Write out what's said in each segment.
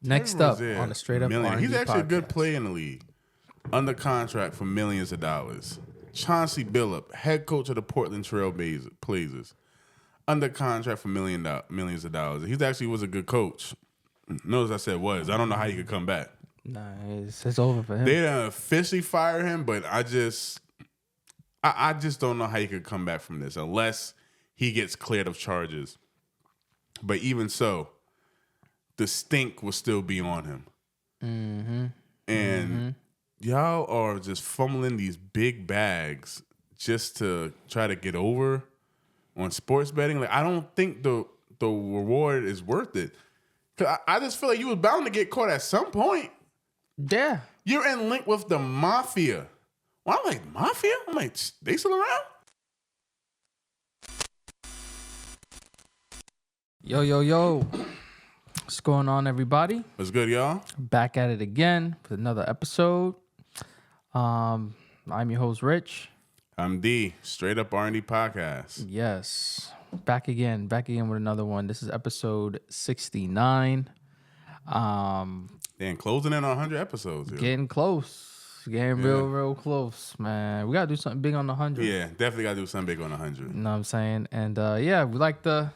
Next up on the Straight Up R&D Podcast. He's actually a good player in the league. Under contract for millions of dollars. Chauncey Billups, head coach of the Portland Trail Blazers. Under contract for millions of dollars. He actually was a good coach. Notice I said was. I don't know how he could come back. Nah, it's over for him. They didn't officially fire him, but I just don't know how he could come back from this unless he gets cleared of charges. But even so, the stink will still be on him. Mm-hmm. And y'all are just fumbling these big bags just to try to get over on sports betting. Like, I don't think the reward is worth it. 'Cause I just feel like you was bound to get caught at some point. Yeah. You're in link with the mafia. Well, I'm like, mafia? I'm like, they still around? Yo. What's going on, everybody? What's good, y'all? Back at it again with another episode. I'm your host, Rich. I'm D, Straight Up R&D Podcast. Yes. Back again with another one. This is episode 69. Damn, closing in on 100 episodes. Yo. Getting close. Getting real close, man. We got to do something big on the 100. Yeah, definitely got to do something big on 100. You know what I'm saying? And we like the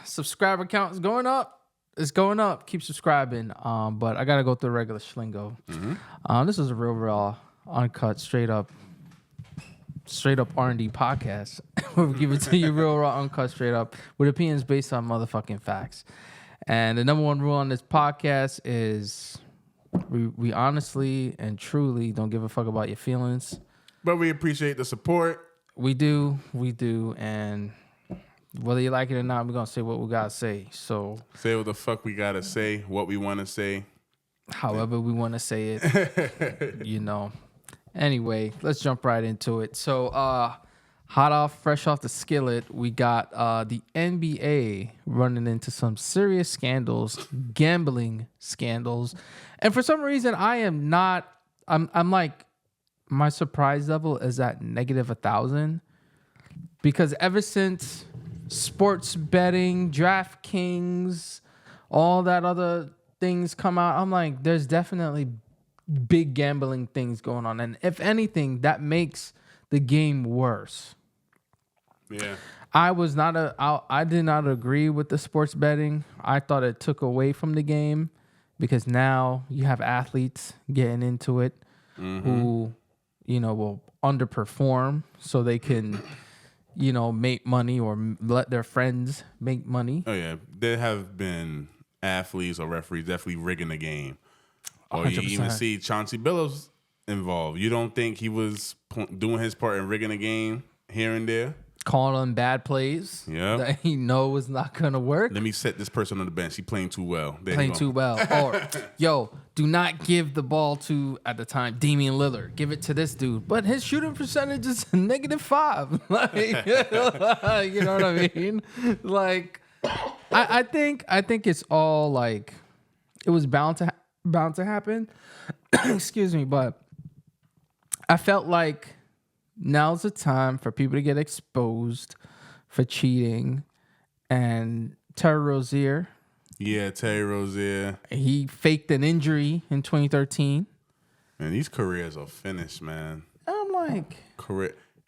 subscriber count is going up. It's going up. Keep subscribing. But I got to go through the regular schlingo. Mm-hmm. This is a real raw, uncut, straight up R&D podcast. We'll give it to you real raw, uncut, straight up, with opinions based on motherfucking facts. And the number one rule on this podcast is we honestly and truly don't give a fuck about your feelings. But we appreciate the support. We do. And whether you like it or not, we're going to say what we got to say. So say what the fuck we got to say, what we want to say. However we want to say it, you know. Anyway, let's jump right into it. So, fresh off the skillet, we got the NBA running into some serious scandals, gambling scandals. And for some reason, I'm like, my surprise level is at negative 1,000. Because ever since sports betting, DraftKings, all that other things come out, I'm like, there's definitely big gambling things going on. And if anything, that makes the game worse. Yeah. I did not agree with the sports betting. I thought it took away from the game because now you have athletes getting into it who, will underperform so they can, make money or let their friends make money. Oh, yeah. There have been athletes or referees definitely rigging the game. Or 100%. you even see Chauncey Billups involved. You don't think he was doing his part in rigging the game here and there? Calling on bad plays that he know is not going to work. Let me set this person on the bench. He playing too well. Or, do not give the ball to, at the time, Damian Lillard. Give it to this dude. But his shooting percentage is -5. Like, you know what I mean? Like, I think it's all like, it was bound to happen. Excuse me, but I felt like now's the time for people to get exposed for cheating. And Terry Rozier. Yeah, Terry Rozier. He faked an injury in 2013. Man, these careers are finished, man. I'm like...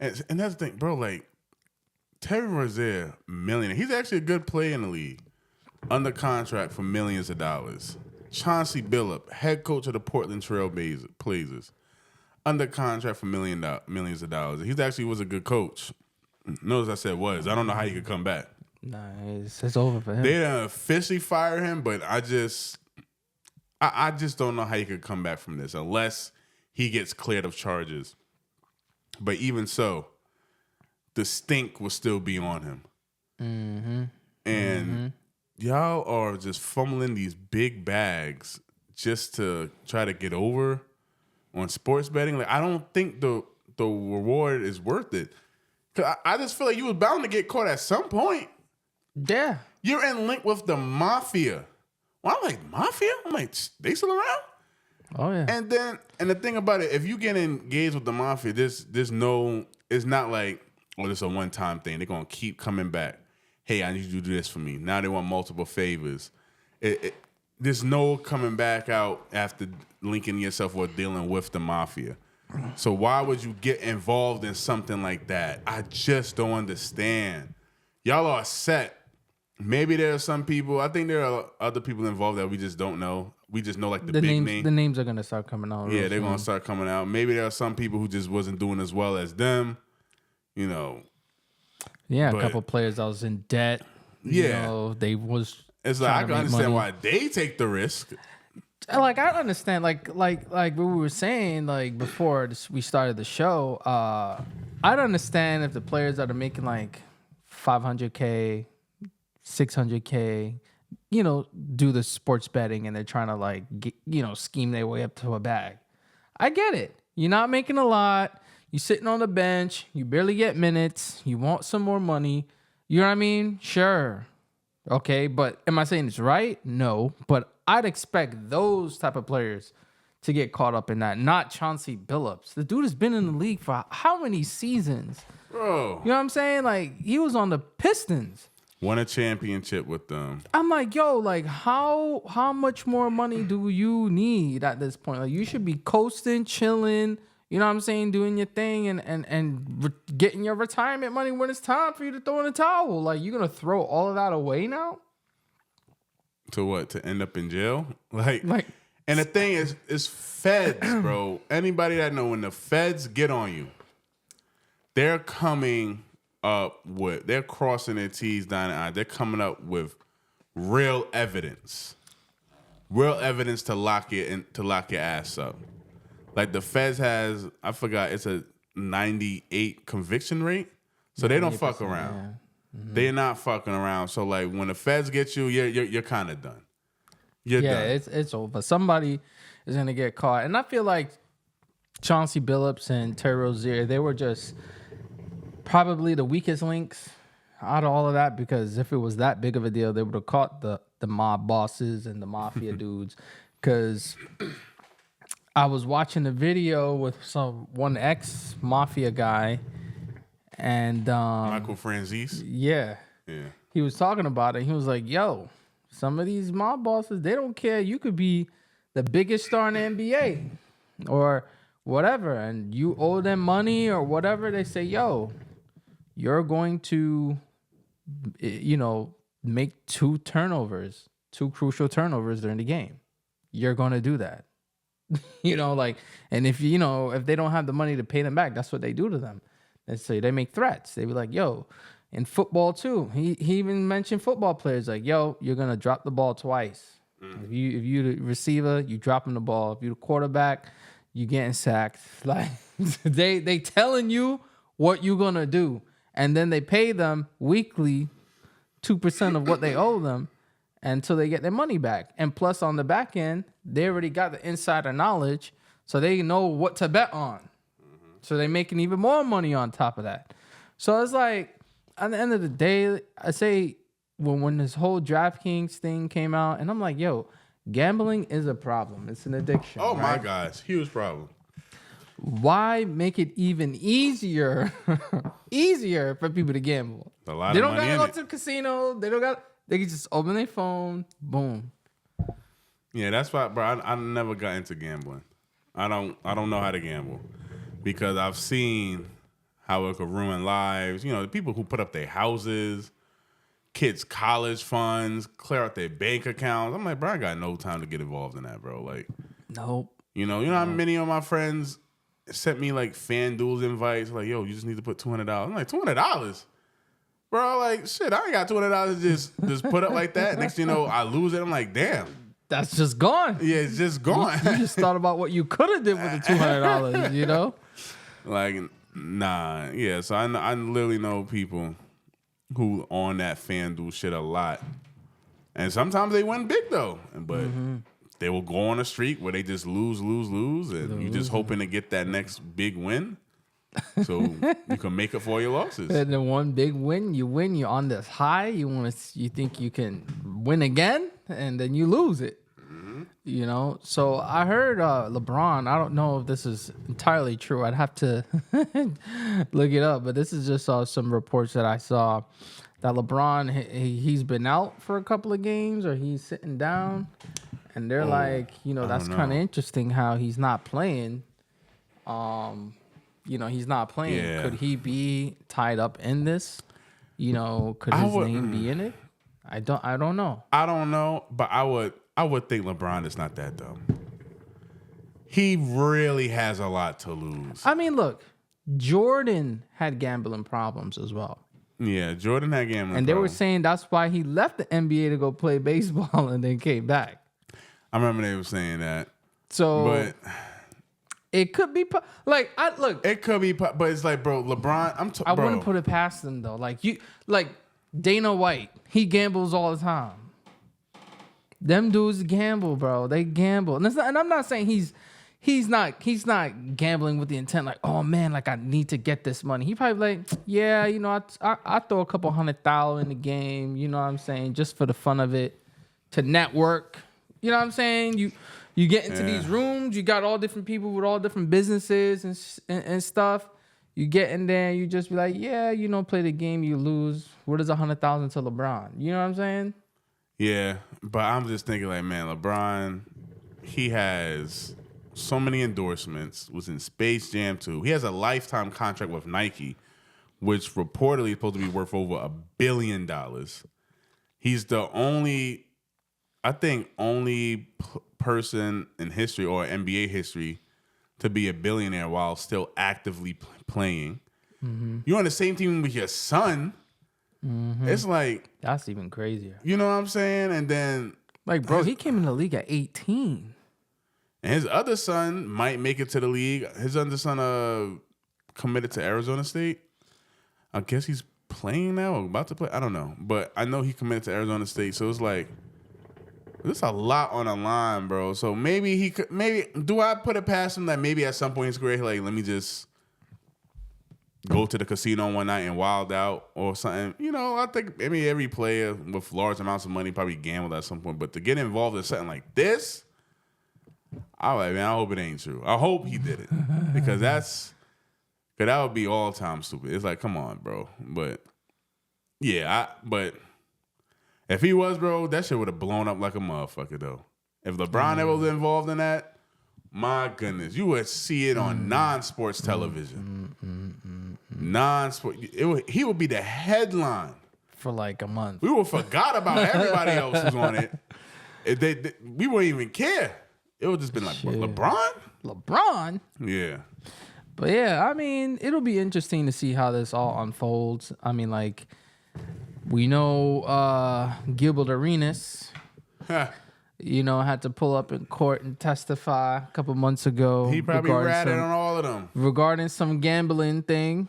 And that's the thing, bro, like, Terry Rozier, millionaire. He's actually a good player in the league. Under contract for millions of dollars. Chauncey Billups, head coach of the Portland Trail Blazers. Under contract for millions of dollars. He actually was a good coach. Notice I said was. I don't know how he could come back. Nah, it's over for him. They didn't officially fire him, but I just don't know how he could come back from this unless he gets cleared of charges. But even so, the stink will still be on him. Mm-hmm. And y'all are just fumbling these big bags just to try to get over on sports betting. Like, I don't think the reward is worth it. 'Cause I just feel like you was bound to get caught at some point. Yeah. You're in link with the mafia. Well, I'm like, mafia? I'm like, they still around? Oh, yeah. And the thing about it, if you get engaged with the mafia, there's no, it's not like, this is a one-time thing. They're going to keep coming back. Hey, I need you to do this for me. Now they want multiple favors. there's no coming back out after linking yourself or dealing with the mafia. So why would you get involved in something like that? I just don't understand. Y'all are set. Maybe there are some people. I think there are other people involved that we just don't know. We just know like the big name. The names are gonna start coming out. Yeah, they're gonna start coming out. Maybe there are some people who just wasn't doing as well as them. You know. Yeah, a couple players that was in debt. Yeah, you know, they was. It's like I can understand why they take the risk. Like I understand, like what we were saying, like before we started the show. I'd understand if the players that are making like $500K, $600K, you know, do the sports betting and they're trying to like scheme their way up to a bag. I get it. You're not making a lot. You're sitting on the bench. You barely get minutes. You want some more money. You know what I mean? Sure. Okay, but am I saying it's right? No, but I'd expect those type of players to get caught up in that, not Chauncey Billups. The dude has been in the league for how many seasons? Bro. You know what I'm saying? Like, he was on the Pistons. Won a championship with them. I'm like, yo, like, how much more money do you need at this point? Like, you should be coasting, chilling, you know what I'm saying, doing your thing and getting your retirement money when it's time for you to throw in the towel. Like, you're going to throw all of that away now? To what? To end up in jail? Like, and the thing is, it's feds, bro. Anybody that know when the feds get on you, they're coming up with, they're crossing their T's down their I's. They're coming up with real evidence to lock your ass up. Like the feds has, I forgot, it's a 98 conviction rate, so they don't fuck around. Yeah. Mm-hmm. They're not fucking around. So like when the feds get you, you're kind of done. You're done. It's over. Somebody is gonna get caught, and I feel like Chauncey Billups and Terry Rozier, they were just probably the weakest links out of all of that, because if it was that big of a deal, they would have caught the mob bosses and the mafia dudes. Because I was watching a video with one ex mafia guy. And Michael Franzese? Yeah. He was talking about it. He was like, yo, some of these mob bosses, they don't care. You could be the biggest star in the NBA or whatever, and you owe them money or whatever. They say, yo, you're going to, make two crucial turnovers during the game. You're going to do that. And if they don't have the money to pay them back, that's what they do to them. And so they make threats. They be like, yo, in football too. He even mentioned football players like, yo, you're going to drop the ball twice. If you the receiver, you dropping the ball. If you the quarterback, you getting sacked. Like they telling you what you're going to do. And then they pay them weekly 2% of what they owe them until they get their money back. And plus on the back end, they already got the insider knowledge, so they know what to bet on. So they're making even more money on top of that. So it's like, at the end of the day, I say when this whole DraftKings thing came out, and I'm like, yo, gambling is a problem. It's an addiction. Oh, right? my gosh. Huge problem. Why make it even easier for people to gamble? A lot they of don't money gotta go in to the casino. They can just open their phone. Boom. Yeah, that's why, bro. I never got into gambling. I don't know how to gamble. Because I've seen how it could ruin lives. You know, the people who put up their houses, kids' college funds, clear out their bank accounts. I'm like, bro, I got no time to get involved in that, bro. Like, nope. You know how many of my friends sent me like FanDuel's invites, like, yo, you just need to put $200. I'm like, $200? Bro, like, shit, I ain't got $200 just put up like that. Next thing you know, I lose it. I'm like, damn. That's just gone. Yeah, it's just gone. You just thought about what you could have did with the $200, you know? Like, nah. Yeah, so I literally know people who on that FanDuel shit a lot. And sometimes they win big, though. But they will go on a streak where they just lose. And you just hoping to get that next big win so you can make up for your losses. And then one big win, you're on this high. You think you can win again, and then you lose it. You know, so I heard LeBron. I don't know if this is entirely true. I'd have to look it up, but this is just some reports that I saw that LeBron he's been out for a couple of games, or he's sitting down. and they're like, that's kind of interesting how he's not playing. He's not playing. Yeah. Could he be tied up in this? Could his name be in it? I don't know. I don't know, but I would think LeBron is not that dumb. He really has a lot to lose. I mean, look, Jordan had gambling problems as well. Yeah, Jordan had gambling and problems. they were saying that's why he left the NBA to go play baseball and then came back. I remember they were saying that. So, but it could be it could be, but it's like, bro, LeBron. I wouldn't put it past him though. Like Dana White, he gambles all the time. Them dudes gamble, bro. They gamble, and I'm not saying he's not gambling with the intent like, oh man, like I need to get this money. He probably like, yeah, I throw a couple $100,000 in the game. You know what I'm saying, just for the fun of it, to network. You know what I'm saying? You get into these rooms, you got all different people with all different businesses and stuff. You get in there, you just be like, yeah, play the game, you lose. What is $100,000 to LeBron? You know what I'm saying? Yeah, but I'm just thinking like, man, LeBron, he has so many endorsements, was in Space Jam 2. He has a lifetime contract with Nike, which reportedly is supposed to be worth over $1 billion. He's the only person in history or NBA history to be a billionaire while still actively playing. Mm-hmm. You're on the same team with your son. Mm-hmm. It's like, that's even crazier. You know what I'm saying? And then, like, bro, he came in the league at 18. And his other son might make it to the league. His other son committed to Arizona State. I guess he's playing now or about to play. I don't know. But I know he committed to Arizona State. So it's like, there's a lot on the line, bro. So maybe do I put it past him that maybe at some point in his career, like, let me just go to the casino one night and wild out or something? I think maybe every player with large amounts of money probably gambled at some point. But to get involved in something like this, I hope it ain't true. I hope he did it because that would be all time stupid. It's like, come on, bro. But yeah, but if he was, bro, that shit would have blown up like a motherfucker, though. If LeBron ever was involved in that, my goodness, you would see it on non-sports television. Non-sport, he would be the headline for like a month. We would forgot about everybody else who's on it. We wouldn't even care. It would just been like, LeBron? Yeah. But yeah, I mean, it'll be interesting to see how this all unfolds. I mean, like, we know Gilbert Arenas, had to pull up in court and testify a couple months ago. He probably ratted on all of them. Regarding some gambling thing.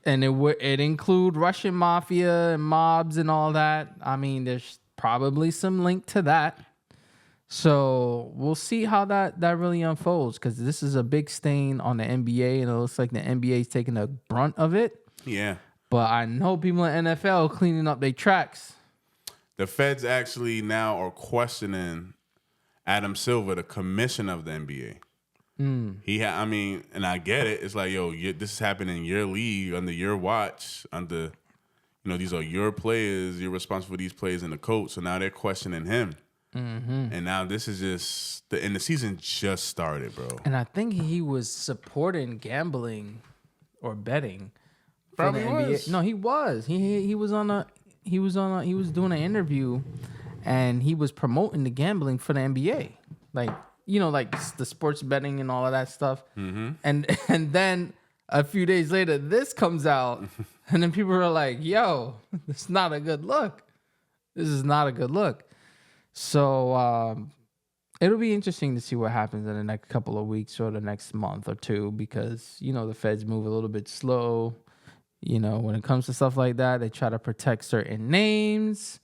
And it include Russian mafia and mobs and all that. I mean, there's probably some link to that. So we'll see how that really unfolds, because this is a big stain on the NBA, and it looks like the NBA is taking the brunt of it. Yeah. But I know people in NFL cleaning up their tracks. The feds actually now are questioning Adam Silver, the commissioner of the NBA. And I get it. It's like, yo, this is happening in your league, under your watch, under, these are your players. You're responsible for these players and the coach. So now they're questioning him. Mm-hmm. And now this is just, the season just started, bro. And I think he was supporting gambling or betting. Probably for the NBA. was. No, he was. He was doing an interview, and he was promoting the gambling for the NBA. Like, like the sports betting and all of that stuff. Mm-hmm. And then a few days later, this comes out, and then people are like, yo, it's not a good look. This is not a good look. So it'll be interesting to see what happens in the next couple of weeks or the next month or two, because, the feds move a little bit slow. When it comes to stuff like that, they try to protect certain names.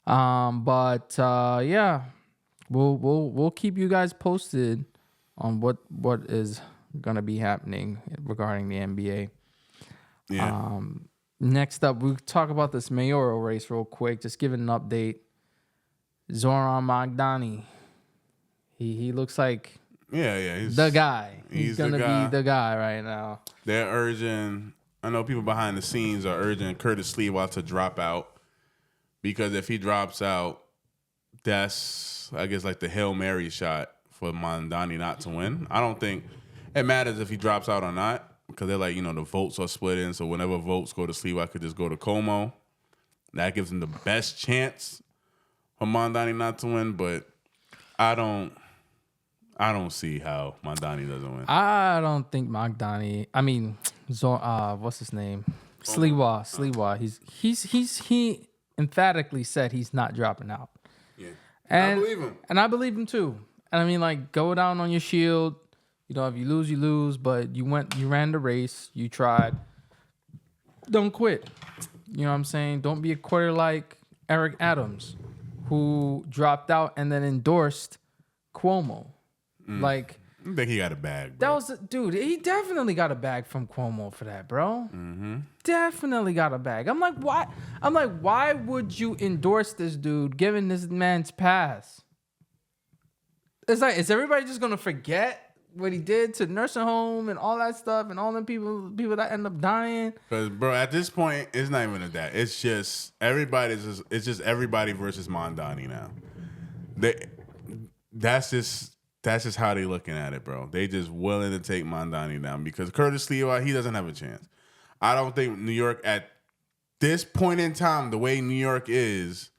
But yeah. We'll keep you guys posted on what is gonna be happening regarding the NBA. Yeah. Next up, we'll talk about this mayoral race real quick. Just giving an update. Zoran Magdani. He looks like he's the guy. He's gonna be the guy right now. They're urging. I know people behind the scenes are urging Curtis Lewa to drop out, because if he drops out, that's I guess, like the Hail Mary shot for Mondani not to win. I don't think it matters if he drops out or not because they're like, the votes are split in. So whenever votes go to Sliwa, I could just go to Como. That gives him the best chance for Mondani not to win. But I don't see how Mondani doesn't win. I don't think Mondani. I mean, what's his name? Sliwa. He emphatically said he's not dropping out. Yeah, and I believe him. And I believe him too. And I mean, like, go down on your shield. If you lose, you lose. But you ran the race. You tried. Don't quit. You know what I'm saying? Don't be a quitter like Eric Adams, who dropped out and then endorsed Cuomo. Like, I think he got a bag, that bro. was dude. He definitely got a bag from Cuomo for that, bro. Mm-hmm. Definitely got a bag. I'm like, why? Why would you endorse this dude, given this man's past? It's like, is everybody just gonna forget what he did to the nursing home and all that stuff and all them people that end up dying? Because, bro, at this point, it's not even that. It's just everybody versus Mondani now. That's just how they looking at it, bro. They just willing to take Mondani down because Curtis Sliwa, he doesn't have a chance. I don't think New York at this point in time, the way New York is,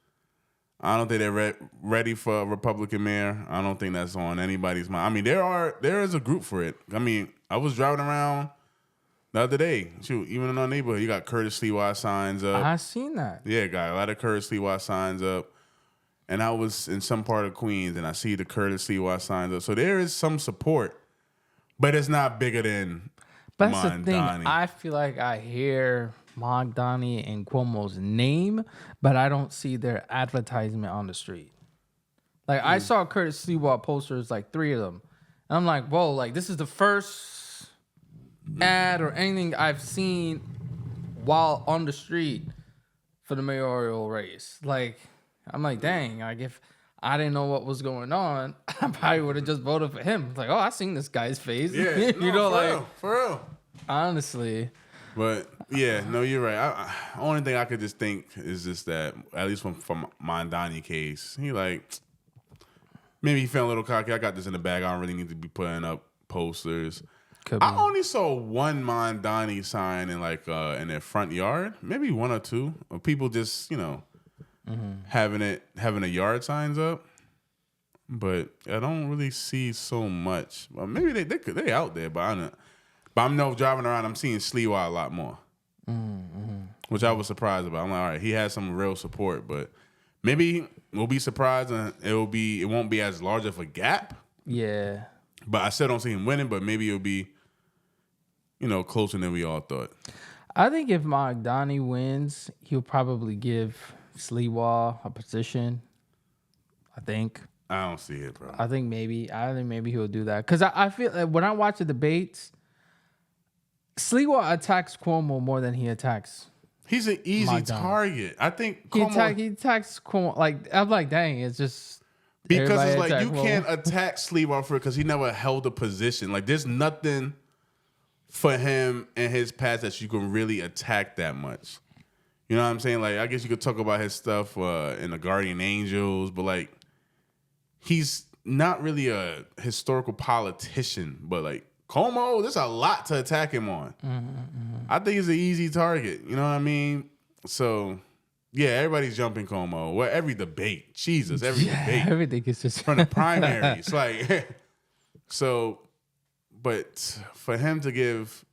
I don't think they're ready for a Republican mayor. I don't think that's on anybody's mind. I mean, there is a group for it. I mean, I was driving around the other day. Shoot, even in our neighborhood, you got Curtis Sliwa signs up. I seen that. Yeah, got a lot of Curtis Sliwa signs up. And I was in some part of Queens, and I see the Curtis Sliwa signs up. So there is some support, but it's not bigger than But that's Mondani. the thing. I feel like I hear Mondani and Cuomo's name, but I don't see their advertisement on the street. Like, I saw Curtis Sliwa posters, like 3 of them. And I'm like, whoa, like, this is the first ad or anything I've seen while on the street for the mayoral race. Like, I'm like, dang, like, if I didn't know what was going on, I probably would have just voted for him. It's like, oh, I seen this guy's face. Yeah, for real. Honestly. But yeah, no, you're right. Only thing I could just think is just that, at least from Mondani case, he like maybe he felt a little cocky. I got this in the bag. I don't really need to be putting up posters. I only saw one Mondani sign in in their front yard, maybe 1 or 2 of people just having a yard signs up. But I don't really see so much. Well, maybe they out there, but I don't. But I'm driving around, I'm seeing Sliwa a lot more, which I was surprised about. I'm like, all right, he has some real support, but maybe we'll be surprised and it won't be as large of a gap. Yeah. But I still don't see him winning, but maybe it'll be, closer than we all thought. I think if Mondani wins, he'll probably give Sliwa a position. I think. I don't see it, bro. I think maybe he'll do that. Because I feel like when I watch the debates, Sliwa attacks Cuomo more than he attacks. He's an easy Mondani. Target. I think He attacks Cuomo. Like, I'm like, dang, it's just because it's like you Cuomo. can't attack Sliwa for it because he never held a position. Like, there's nothing for him in his past that you can really attack that much. You know what I'm saying? Like, I guess you could talk about his stuff in the Guardian Angels, but like, he's not really a historical politician. But like, Como, there's a lot to attack him on. I think he's an easy target. You know what I mean? So, yeah, everybody's jumping Como. Well, every debate. Jesus, every debate. Everything is just From the primaries. So, but for him to give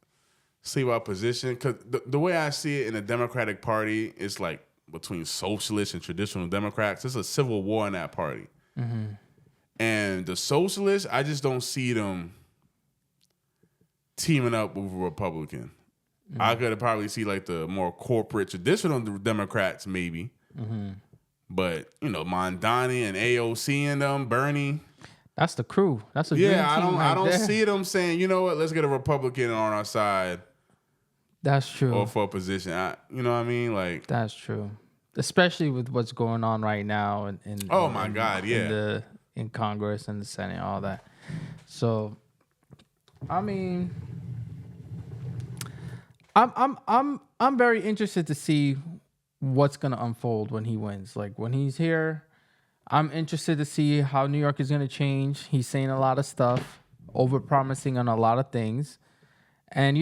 Sliwa a position, because the way I see it in the Democratic Party, it's like between socialists and traditional Democrats. There's a civil war in that party. And the socialists, I just don't see them teaming up with a Republican. I could probably see like the more corporate traditional Democrats maybe. But, Mondani and AOC and them, Bernie. That's the crew. That's a dream team I don't there. see them saying, you know what, let's get a Republican on our side. That's true. Or for a position. You know what I mean? Like, that's true. Especially with what's going on right now in Congress and the Senate, all that. So, I mean, I'm very interested to see what's gonna unfold when he wins. Like, when he's here, I'm interested to see how New York is going to change. He's saying a lot of stuff, over-promising on a lot of things. And,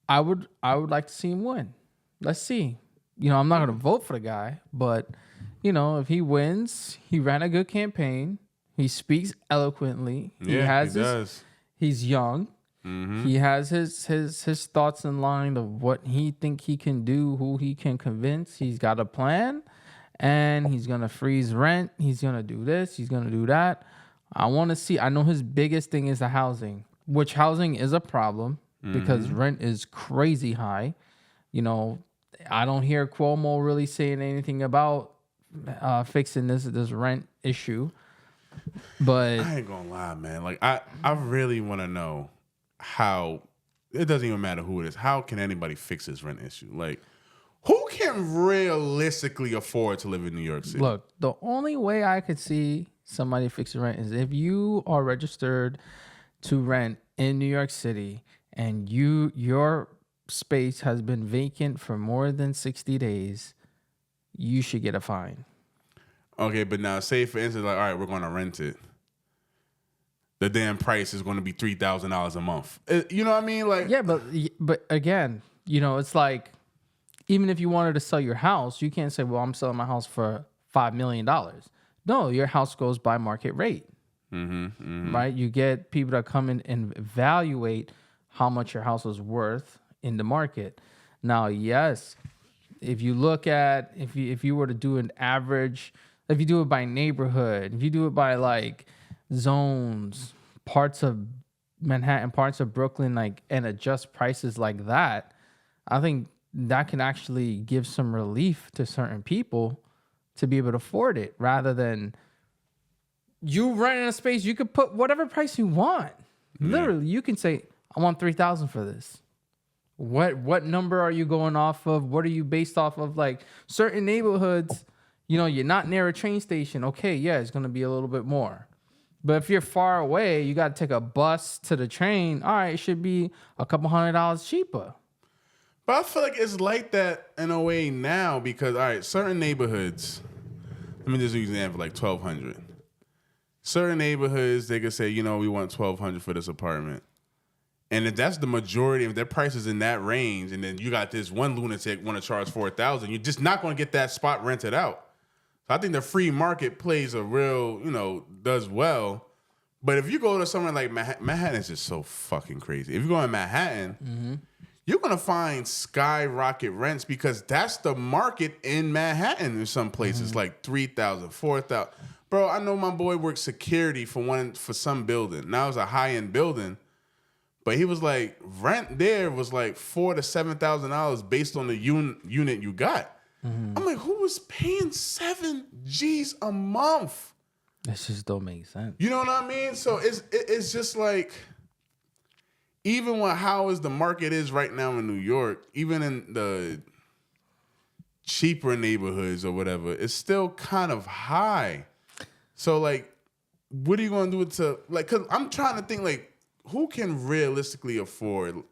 I would like to see him win. Let's see. I'm not going to vote for the guy, but, if he wins, he ran a good campaign. He speaks eloquently. He does. He's young. Mm-hmm. He has his thoughts in line of what he think he can do, who he can convince. He's got a plan, and he's going to freeze rent. He's going to do this. He's going to do that. I want to see. I know his biggest thing is the housing, which housing is a problem because rent is crazy high. I don't hear Cuomo really saying anything about fixing this rent issue. But I ain't gonna lie, man. Like I really want to know how. It doesn't even matter who it is. How can anybody fix this rent issue? Like, who can realistically afford to live in New York City? Look, the only way I could see somebody fixing rent is if you are registered to rent in New York City and your space has been vacant for more than 60 days, you should get a fine. Okay, but now say for instance, like, all right, we're going to rent it. The damn price is going to be $3,000 a month. You know what I mean? Like, yeah, but again, it's like, even if you wanted to sell your house, you can't say, well, I'm selling my house for $5 million. No, your house goes by market rate, right? You get people that come in and evaluate how much your house is worth in the market. Now, yes, if you look at, if you were to do an average, if you do it by neighborhood, if you do it by like zones, parts of Manhattan, parts of Brooklyn, like, and adjust prices like that, I think that can actually give some relief to certain people to be able to afford it, rather than you renting a space. You could put whatever price you want. Literally, you can say, I want $3,000 for this. What number are you going off of? What are you based off of? Like, certain neighborhoods, you're not near a train station. Okay, yeah, it's going to be a little bit more. But if you're far away, you got to take a bus to the train. All right, it should be a couple $100 cheaper. But I feel like it's like that in a way now because, all right, certain neighborhoods, let me just use an example, like 1,200. Certain neighborhoods, they could say, we want 1,200 for this apartment. And if that's the majority, if their price is in that range, and then you got this one lunatic want to charge $4,000, you're just not going to get that spot rented out. So I think the free market plays a real, does well. But if you go to somewhere like Manhattan is just so fucking crazy. If you go in Manhattan, you're going to find skyrocket rents because that's the market in Manhattan in some places, like $3,000, $4,000. Bro, I know my boy worked security for some building. Now it's a high-end building. But he was like, rent there was like $4,000 to $7,000 based on the unit you got. I'm like, who was paying $7 G's a month? That just don't make sense. You know what I mean? So it's just like, even with how is the market is right now in New York, even in the cheaper neighborhoods or whatever, it's still kind of high. So like, what are you gonna do to like? Cause I'm trying to think like, who can realistically afford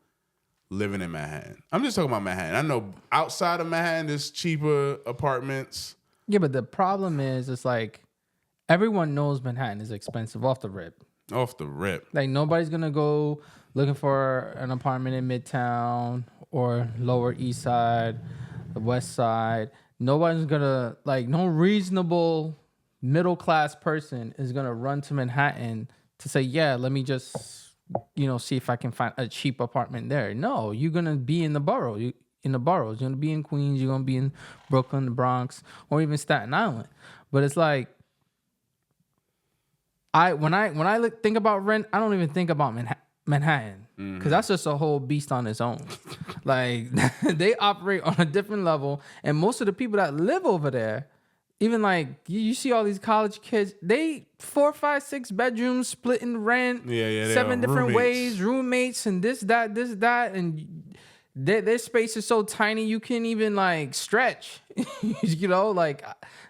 living in Manhattan? I'm just talking about Manhattan. I know outside of Manhattan, there's cheaper apartments. Yeah, but the problem is, it's like everyone knows Manhattan is expensive off the rip. Off the rip. Like, nobody's going to go looking for an apartment in Midtown or Lower East Side, the West Side. Nobody's going to, like, no reasonable middle-class person is going to run to Manhattan to say, yeah, let me just, see if I can find a cheap apartment there. No, you're going to be in the borough. In the boroughs. You're going to be in Queens. You're going to be in Brooklyn, the Bronx, or even Staten Island. But it's like, when I think about rent, I don't even think about Manhattan, because that's just a whole beast on its own. Like, they operate on a different level, and most of the people that live over there, even like you see all these college kids, they 4, 5, 6 bedrooms, splitting rent, 7 different ways, roommates, and this, that, and their space is so tiny you can't even like stretch. Like,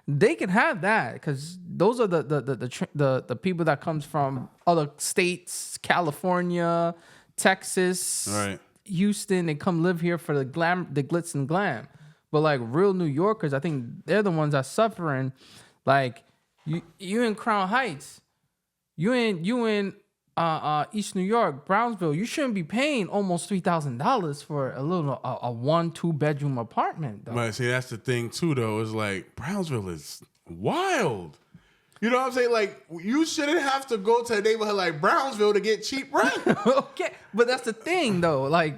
they can have that because those are the people that comes from other states, California, Texas, right, Houston. They come live here for the glitz and glam. But like real New Yorkers, I think they're the ones that suffering Like you in Crown Heights, you in East New York, Brownsville. You shouldn't be paying almost $3,000 for a 1-2 bedroom apartment. Though. But see, that's the thing too, though. Is like Brownsville is wild. You know what I'm saying? Like, you shouldn't have to go to a neighborhood like Brownsville to get cheap rent. Okay, but that's the thing, though. Like,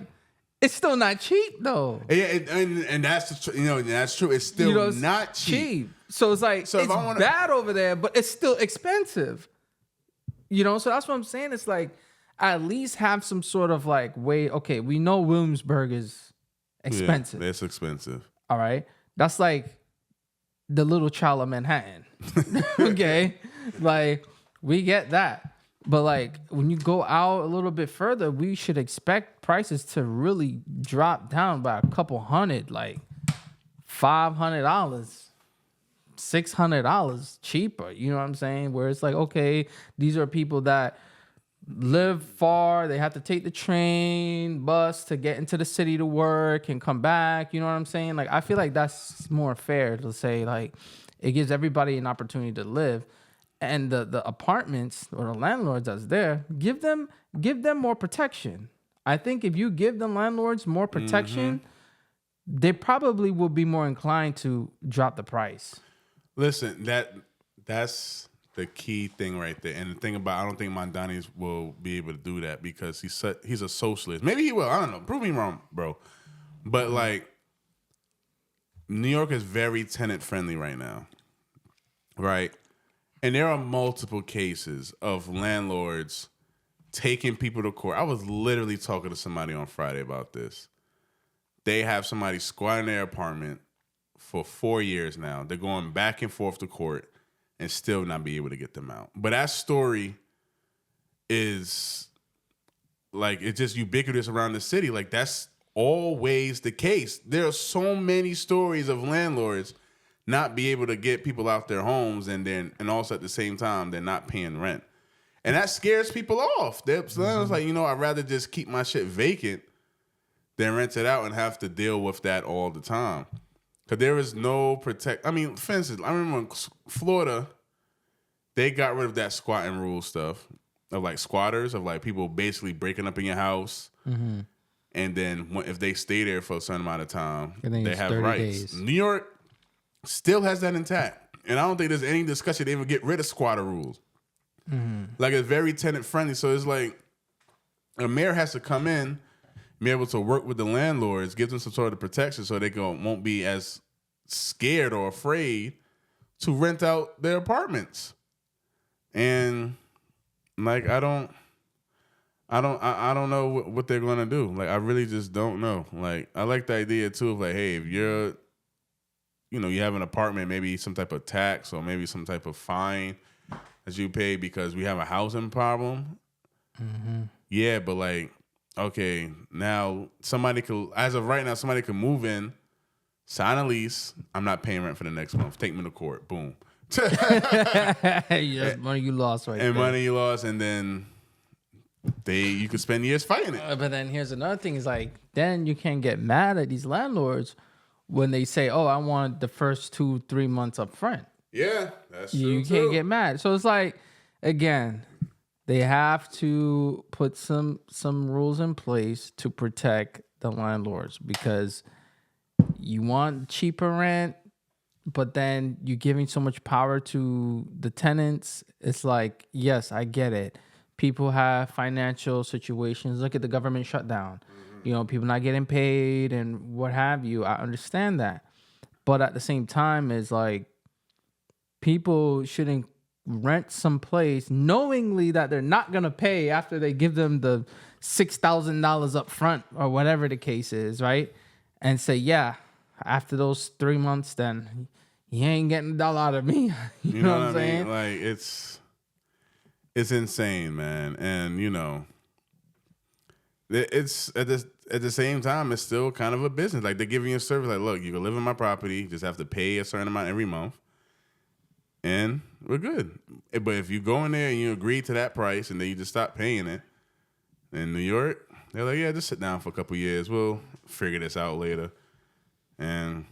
it's still not cheap, though. Yeah, and that's that's true. It's still not cheap. So it's like it's bad over there, but it's still expensive. So that's what I'm saying. It's like at least have some sort of like way. Okay, we know Williamsburg is expensive. Yeah, it's expensive. All right, that's like the little child of Manhattan. Okay, like we get that, but like when you go out a little bit further, we should expect prices to really drop down by a couple hundred, like $500, $600 cheaper. You know what I'm saying? Where it's like, okay, these are people that live far. They have to take the train, bus to get into the city to work and come back. You know what I'm saying? Like, I feel like that's more fair to say, like, it gives everybody an opportunity to live. And the apartments or the landlords that's there, give them more protection. I think if you give the landlords more protection, they probably will be more inclined to drop the price. Listen, that's the key thing right there. And the thing about, I don't think Mondani's will be able to do that because he's a socialist. Maybe he will. I don't know. Prove me wrong, bro. But like, New York is very tenant friendly right now, right? And there are multiple cases of landlords taking people to court. I was literally talking to somebody on Friday about this. They have somebody squat in their apartment for 4 years now. They're going back and forth to court and still not be able to get them out. But that story is like, it's just ubiquitous around the city. Like, that's always the case. There are so many stories of landlords not be able to get people out their homes and also at the same time they're not paying rent. And that scares people off. So I was like, I'd rather just keep my shit vacant than rent it out and have to deal with that all the time. Because there is no protect. I mean, for instance, I remember in Florida, they got rid of that squatting rule stuff of like squatters, of like people basically breaking up in your house. Mm-hmm. And then if they stay there for a certain amount of time, they have rights. Days. New York still has that intact. And I don't think there's any discussion to even get rid of squatter rules. Mm-hmm. Like, it's very tenant friendly. So it's like a mayor has to come in, be able to work with the landlords, give them some sort of protection so they won't be as scared or afraid to rent out their apartments. And like, I don't know what they're going to do. Like, I really just don't know. Like, I like the idea too of like, hey, if you're, you have an apartment, maybe some type of tax or maybe some type of fine that you pay because we have a housing problem. Mm-hmm. Yeah, but like, okay, now as of right now, somebody could move in, sign a lease. I'm not paying rent for the next month. Take me to court. Boom. Yes, money you lost right there. And money you lost, and then you could spend years fighting it. But then here's another thing: is like, then you can't get mad at these landlords when they say, "Oh, I want the first 2-3 months up front." Yeah, that's true. You can't get mad. So it's like, again, they have to put some rules in place to protect the landlords, because you want cheaper rent, but then you're giving so much power to the tenants. It's like, yes, I get it. People have financial situations. Look at the government shutdown. Mm-hmm. People not getting paid and what have you. I understand that. But at the same time, it's like, people shouldn't rent some place knowingly that they're not going to pay after they give them the $6,000 up front or whatever the case is, right? And say, yeah, after those 3 months, then you ain't getting a dollar out of me. you know what I'm saying? Like, it's insane, man. And, it's at the same time, it's still kind of a business. Like, they're giving you a service. Like, look, you can live in my property, you just have to pay a certain amount every month, and we're good. But if you go in there and you agree to that price and then you just stop paying it, in New York, they're like, yeah, just sit down for a couple years. We'll figure this out later. And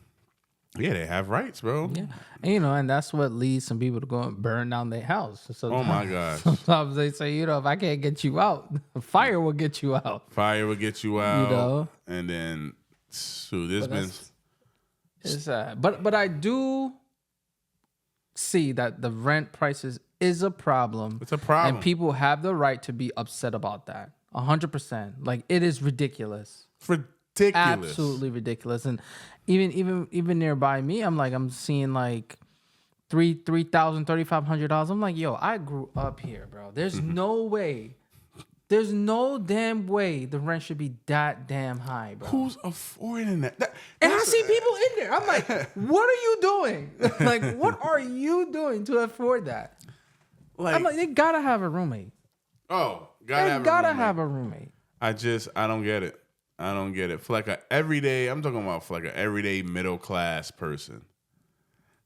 Yeah, they have rights, bro. Yeah, and, and that's what leads some people to go and burn down their house. Oh my gosh. Sometimes they say, if I can't get you out, fire will get you out. Fire will get you out. know, and then there's been. It's but I do see that the rent prices is a problem. It's a problem, and people have the right to be upset about that. 100%. Like, it is ridiculous. It's ridiculous. Absolutely ridiculous. And even nearby me, I'm seeing like $3,000, $3,500. I'm like, yo, I grew up here, bro. There's no way. There's no damn way the rent should be that damn high, bro. Who's affording that? And I see people in there. I'm like, what are you doing? Like, what are you doing to afford that? Like, I'm like, they gotta have a roommate. Oh, gotta have a roommate. I don't get it. I don't get it. For like I'm talking about for like an everyday middle class person,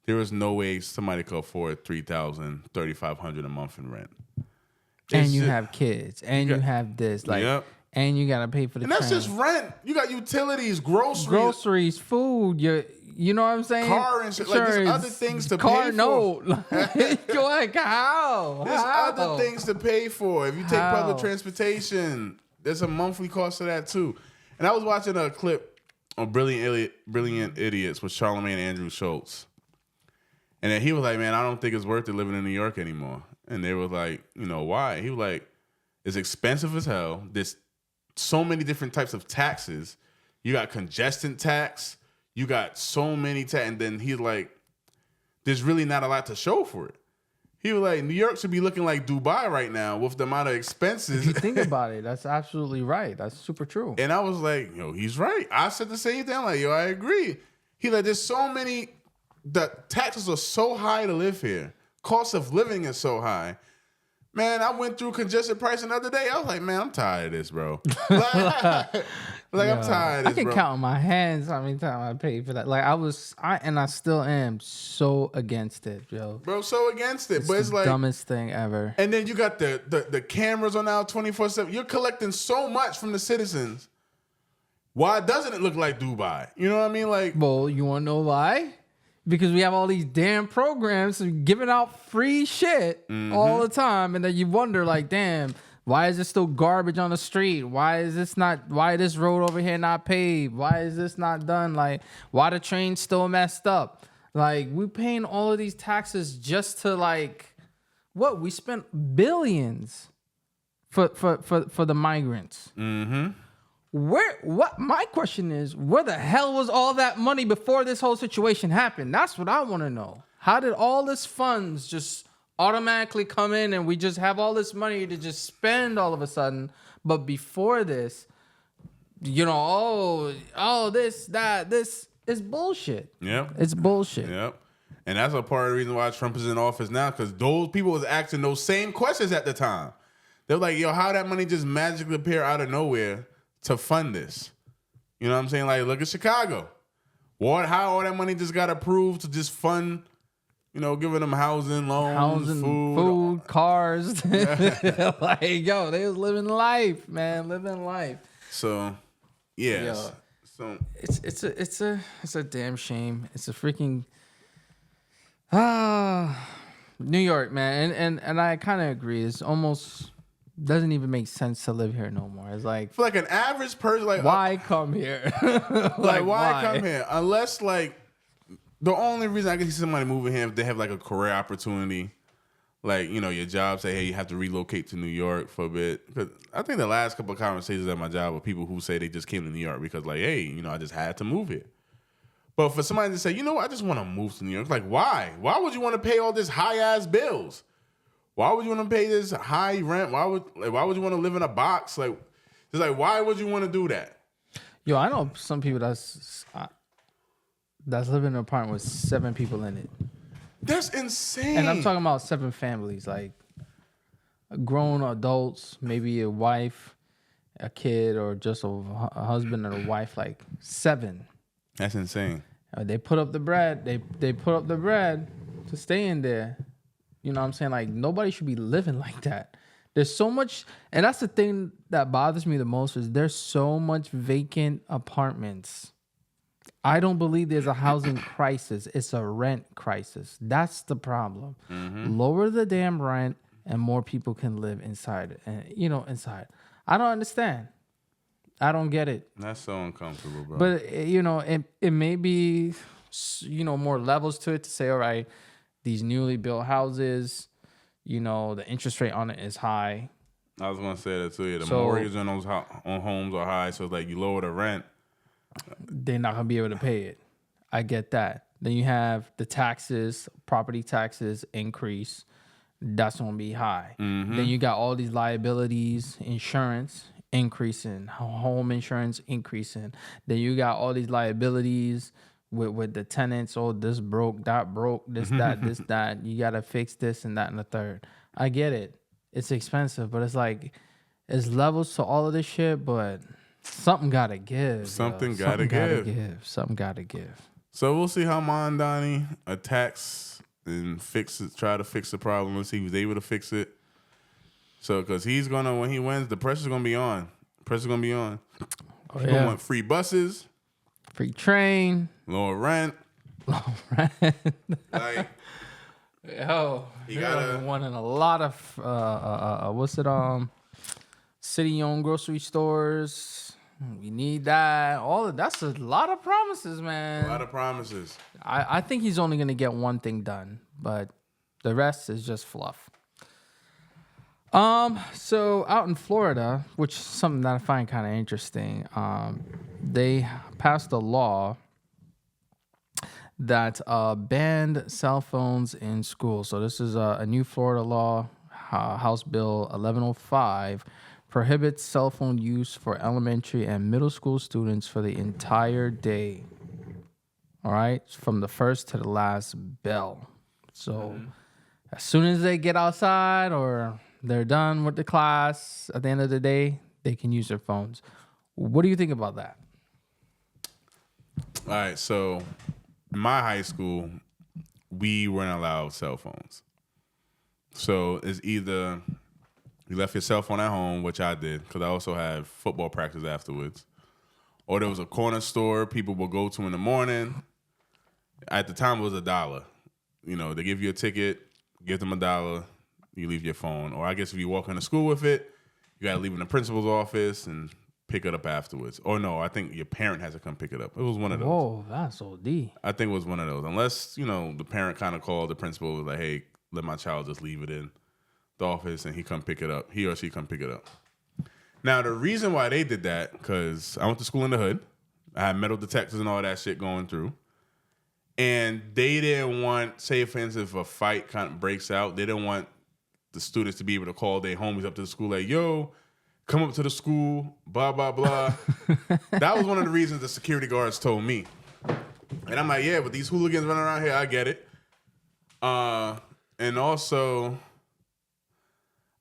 there is no way somebody could afford $3,000, $3,500 a month in rent. And you have kids, and you have this, like, yep. And you gotta pay for the. And that's just rent. You got utilities, groceries, food. You know what I'm saying? Car insurance. Like, there's other things to pay for. Car note. You're like, how? There's other things to pay for. If you take public transportation, there's a monthly cost of that too. And I was watching a clip of Brilliant Idiots with Charlamagne and Andrew Schultz. And then he was like, man, I don't think it's worth it living in New York anymore. And they were like, why? He was like, it's expensive as hell. There's so many different types of taxes. You got congestion tax. You got so many tax. And then he's like, there's really not a lot to show for it. He was like, New York should be looking like Dubai right now with the amount of expenses. If you think about it, that's absolutely right. That's super true. And I was like, he's right. I said the same thing. I'm like, I agree. He like, there's so many, the taxes are so high to live here. Cost of living is so high. Man, I went through congested pricing the other day. I was like, man, I'm tired of this, bro. I'm tired of this, I can count on my hands how many times I paid for that. Like, I still am so against it, yo. Bro, so against it. But it's the like dumbest thing ever. And then you got the cameras on now 24/7. You're collecting so much from the citizens. Why doesn't it look like Dubai? You know what I mean? Like, well, you want to know why? Because we have all these damn programs giving out free shit all the time. And then you wonder, like, damn, why is there still garbage on the street? Why is this road over here not paved? Why is this not done? Like, why the train's still messed up? Like, we paying all of these taxes just to, like, what? We spent billions for the migrants. Mm-hmm. My question is, where the hell was all that money before this whole situation happened? That's what I want to know. How did all this funds just automatically come in and we just have all this money to just spend all of a sudden? But before this, this is bullshit. Yep. It's bullshit. Yep. And that's a part of the reason why Trump is in office now, because those people was asking those same questions at the time. They're like, how that money just magically appear out of nowhere to fund this? You know what I'm saying? Like, look at Chicago. How all that money just got approved to just fund, giving them housing, loans, food, cars. Like, they was living life, man, living life. So, yes. So it's a damn shame. It's a freaking New York, man, and I kind of agree. It's almost doesn't even make sense to live here no more. It's like, for like an average person, like, why come here? like why come here? Unless, like, the only reason I can see somebody moving here if they have like a career opportunity, like, your job say, hey, you have to relocate to New York for a bit. Because I think the last couple of conversations at my job were people who say they just came to New York because, like, hey, I just had to move here. But for somebody to say, I just want to move to New York, like, why? Why would you want to pay all this high ass bills? Why would you want to pay this high rent? Why would you want to live in a box? Like, it's like, why would you want to do that? Yo, I know some people that's living in an apartment with 7 people in it. That's insane. And I'm talking about 7 families, like grown adults, maybe a wife, a kid, or just a husband and a wife, like 7. That's insane. They put up the bread. They put up the bread to stay in there. You know what I'm saying? Like, nobody should be living like that. There's so much, and that's the thing that bothers me the most is there's so much vacant apartments I don't believe there's a housing crisis. It's a rent crisis. That's the problem. Lower the damn rent, and more people can live inside it. And inside. I don't understand. I don't get it. That's so uncomfortable, bro. But it may be more levels to it to say, all right, these newly built houses, the interest rate on it is high. I was gonna say that too. Yeah, the mortgages on those on homes are high, so it's like you lower the rent, they're not gonna be able to pay it. I get that. Then you have the taxes, property taxes increase. That's gonna be high. Then you got all these liabilities, insurance increasing, home insurance increasing. Then you got all these liabilities with the tenants. Oh, this broke, this, that, this, that. You gotta fix this and that and the third. I get it. It's expensive, but it's like it's levels to all of this shit, but something gotta give. Something gotta give. Something gotta give. So we'll see how Mondani attacks and try to fix the problem. Let's see if he's able to fix it. So, because when he wins, the pressure's gonna be on. People want free buses, free train, lower rent. Like, you gotta one in a lot of city-owned grocery stores. We need that. That's a lot of promises, man. A lot of promises. I think he's only gonna get one thing done, but the rest is just fluff. So out in Florida, which is something that I find kind of interesting, they passed a law that banned cell phones in schools. So this is a new Florida law, House Bill 1105, prohibits cell phone use for elementary and middle school students for the entire day. All right, from the first to the last bell. So as soon as they get outside or they're done with the class, at the end of the day, they can use their phones. What do you think about that? All right, so in my high school, we weren't allowed cell phones. So it's either you left your cell phone at home, which I did, because I also had football practice afterwards, or there was a corner store people would go to in the morning. At the time, it was $1. They give you a ticket, give them $1, you leave your phone. Or I guess if you walk into school with it, you got to leave in the principal's office and pick it up afterwards. Or no, I think your parent has to come pick it up. It was one of those. Whoa, that's OD. I think it was one of those. Unless, the parent kind of called the principal, was like, hey, let my child just leave it in the office and he or she come pick it up. Now, the reason why they did that, because I went to school in the hood. I had metal detectors and all that shit going through. And they didn't want, say for instance, if a fight kind of breaks out, they didn't want the students to be able to call their homies up to the school like, yo, come up to the school, blah, blah, blah. That was one of the reasons the security guards told me. And I'm like, yeah, but these hooligans running around here, I get it. And also,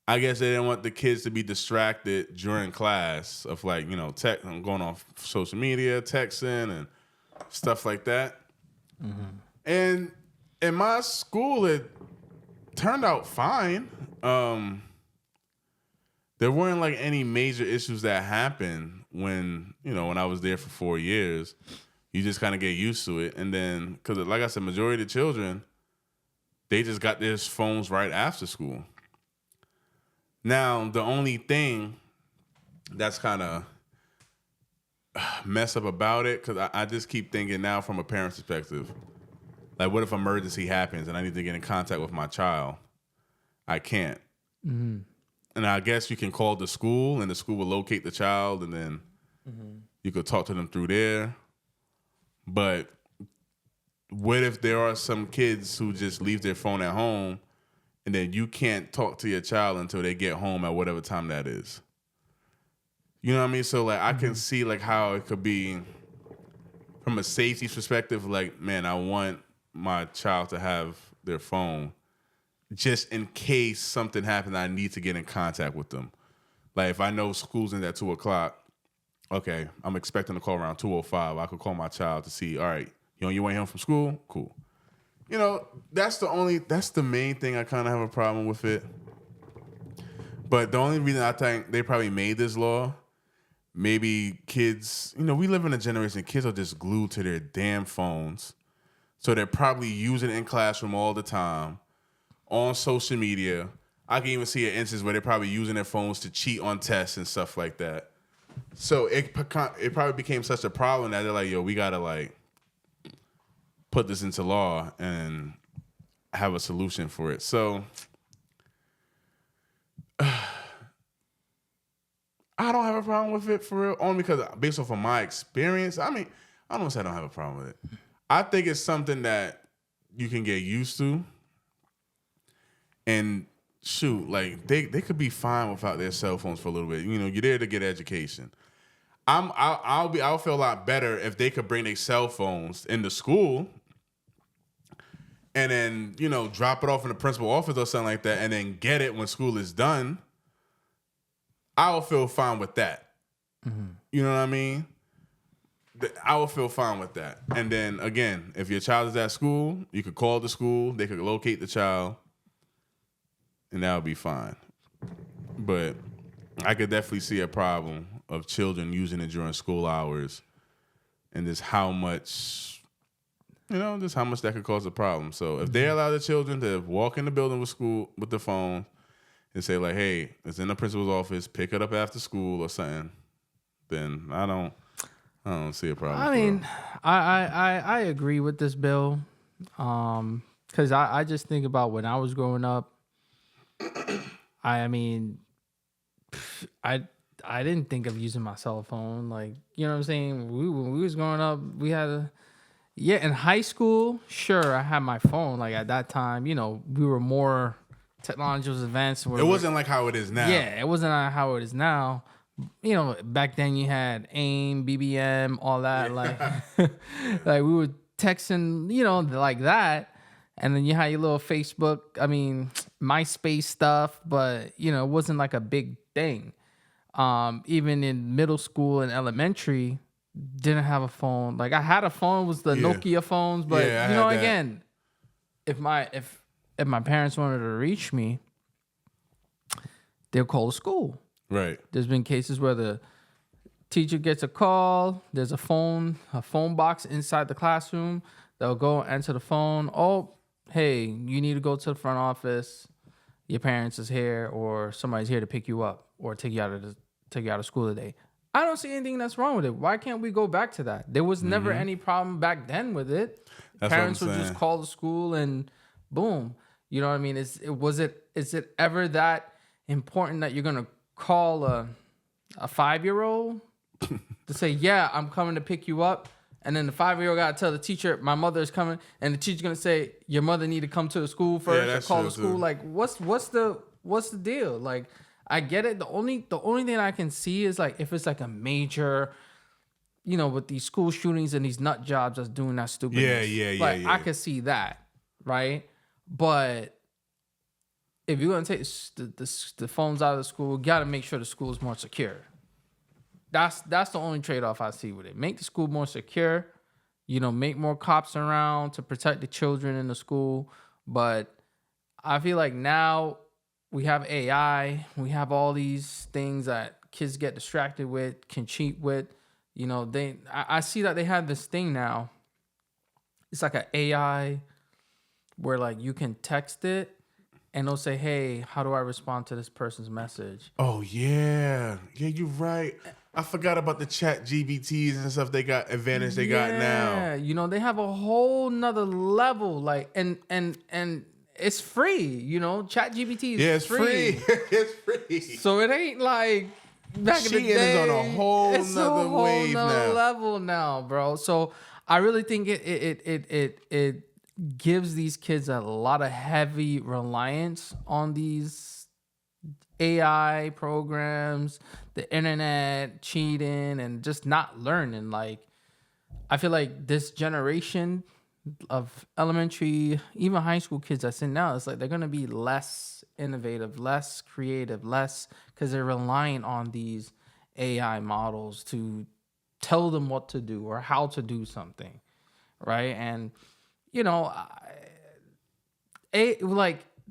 I guess they didn't want the kids to be distracted during class of like, going on social media, texting and stuff like that. And in my school, it turned out fine. There weren't like any major issues that happened when I was there for 4 years. You just kind of get used to it. And then, because like I said, majority of the children, they just got their phones right after school. Now, the only thing that's kind of mess up about it, because I just keep thinking now from a parent's perspective, like what if emergency happens and I need to get in contact with my child? I can't. And I guess you can call the school and the school will locate the child and then you could talk to them through there. But what if there are some kids who just leave their phone at home and then you can't talk to your child until they get home at whatever time that is? You know what I mean? So like I can see like how it could be from a safety perspective, like, man, I want my child to have their phone just in case something happens, I need to get in contact with them. Like if I know school's in at 2:00, okay, I'm expecting a call around 2:05. I could call my child to see, all right, you on your way home from school? Cool. That's the main thing I kind of have a problem with it. But the only reason I think they probably made this law, maybe kids, we live in a generation, kids are just glued to their damn phones. So they're probably using it in classroom all the time, on social media. I can even see an instance where they're probably using their phones to cheat on tests and stuff like that. So it probably became such a problem that they're like, yo, we got to like put this into law and have a solution for it. So I don't have a problem with it for real, only because based off of my experience, I mean, I don't want to say I don't have a problem with it. I think it's something that you can get used to. And shoot, like they could be fine without their cell phones for a little bit. You're there to get education. I'll feel a lot better if they could bring their cell phones into school and then, drop it off in the principal office or something like that and then get it when school is done. I'll feel fine with that. Mm-hmm. You know what I mean? I will feel fine with that. And then, again, if your child is at school, you could call the school. They could locate the child. And that would be fine. But I could definitely see a problem of children using it during school hours. And just how much, that could cause a problem. So if they allow the children to walk in the building with the phone and say, like, hey, it's in the principal's office, pick it up after school or something, then I don't see a problem. I mean, I agree with this bill, because I just think about when I was growing up. I mean, I didn't think of using my cell phone. Like, you know what I'm saying? When we was growing up, we had in high school, sure, I had my phone. Like at that time, we were more, technology was advanced. It wasn't like how it is now. Yeah, it wasn't like how it is now. Back then you had AIM, BBM, all that. Like, like we were texting, like that. And then you had your little Facebook, MySpace stuff, but, it wasn't like a big thing. Even in middle school and elementary, didn't have a phone. Like I had a phone, it was the Nokia phones, but again, if my parents wanted to reach me, they'll call the school. Right. There's been cases where the teacher gets a call, there's a phone box inside the classroom. They'll go answer the phone. Oh, hey, you need to go to the front office. Your parents is here, or somebody's here to pick you up or take you out of school today. I don't see anything that's wrong with it. Why can't we go back to that? There was never any problem back then with it. That's Parents what I'm would saying. just call the school and boom. You know what I mean? Is it ever that important that you're gonna call a 5-year-old to say, yeah, I'm coming to pick you up? And then the 5-year-old got to tell the teacher, my mother is coming, and the teacher's gonna say, your mother need to come to the school first or call the school. Too. Like, what's the deal? Like, I get it. The only thing I can see is like if it's like a major, with these school shootings and these nut jobs that's doing that stupidness. Yeah. I could see that, right? But if you're gonna take the phones out of the school, you gotta make sure the school is more secure. That's the only trade-off I see with it. Make the school more secure, make more cops around to protect the children in the school. But I feel like now we have AI, we have all these things that kids get distracted with, can cheat with. I see that they have this thing now. It's like an AI where like you can text it and they'll say, hey, how do I respond to this person's message? Oh, yeah. Yeah, you're right. I forgot about the chat GBTs and stuff they got now. Yeah, they have a whole nother level. Like, and it's free, chat GBT is free. It's free. So it ain't like back in the day. Is on a whole nother wave now. Level now, bro. So I really think it gives these kids a lot of heavy reliance on these AI programs, the internet, cheating, and just not learning. Like, I feel like this generation of elementary, even high school kids that's in now, it's like they're gonna be less innovative, less creative, less because they're relying on these AI models to tell them what to do or how to do something, right? And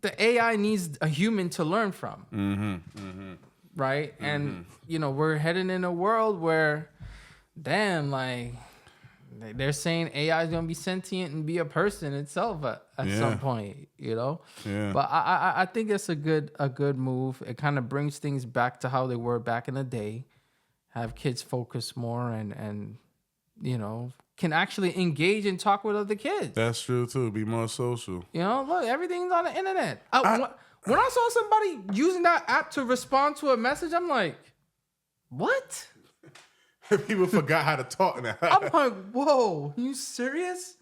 the AI needs a human to learn from. right? And we're heading in a world where, damn, like they're saying AI is gonna be sentient and be a person itself at some point, Yeah. But I think it's a good move. It kind of brings things back to how they were back in the day. Have kids focus more and can actually engage and talk with other kids. That's true too. Be more social. Look, everything's on the internet. When I saw somebody using that app to respond to a message, I'm like, what? People forgot how to talk now. I'm like, whoa, you serious?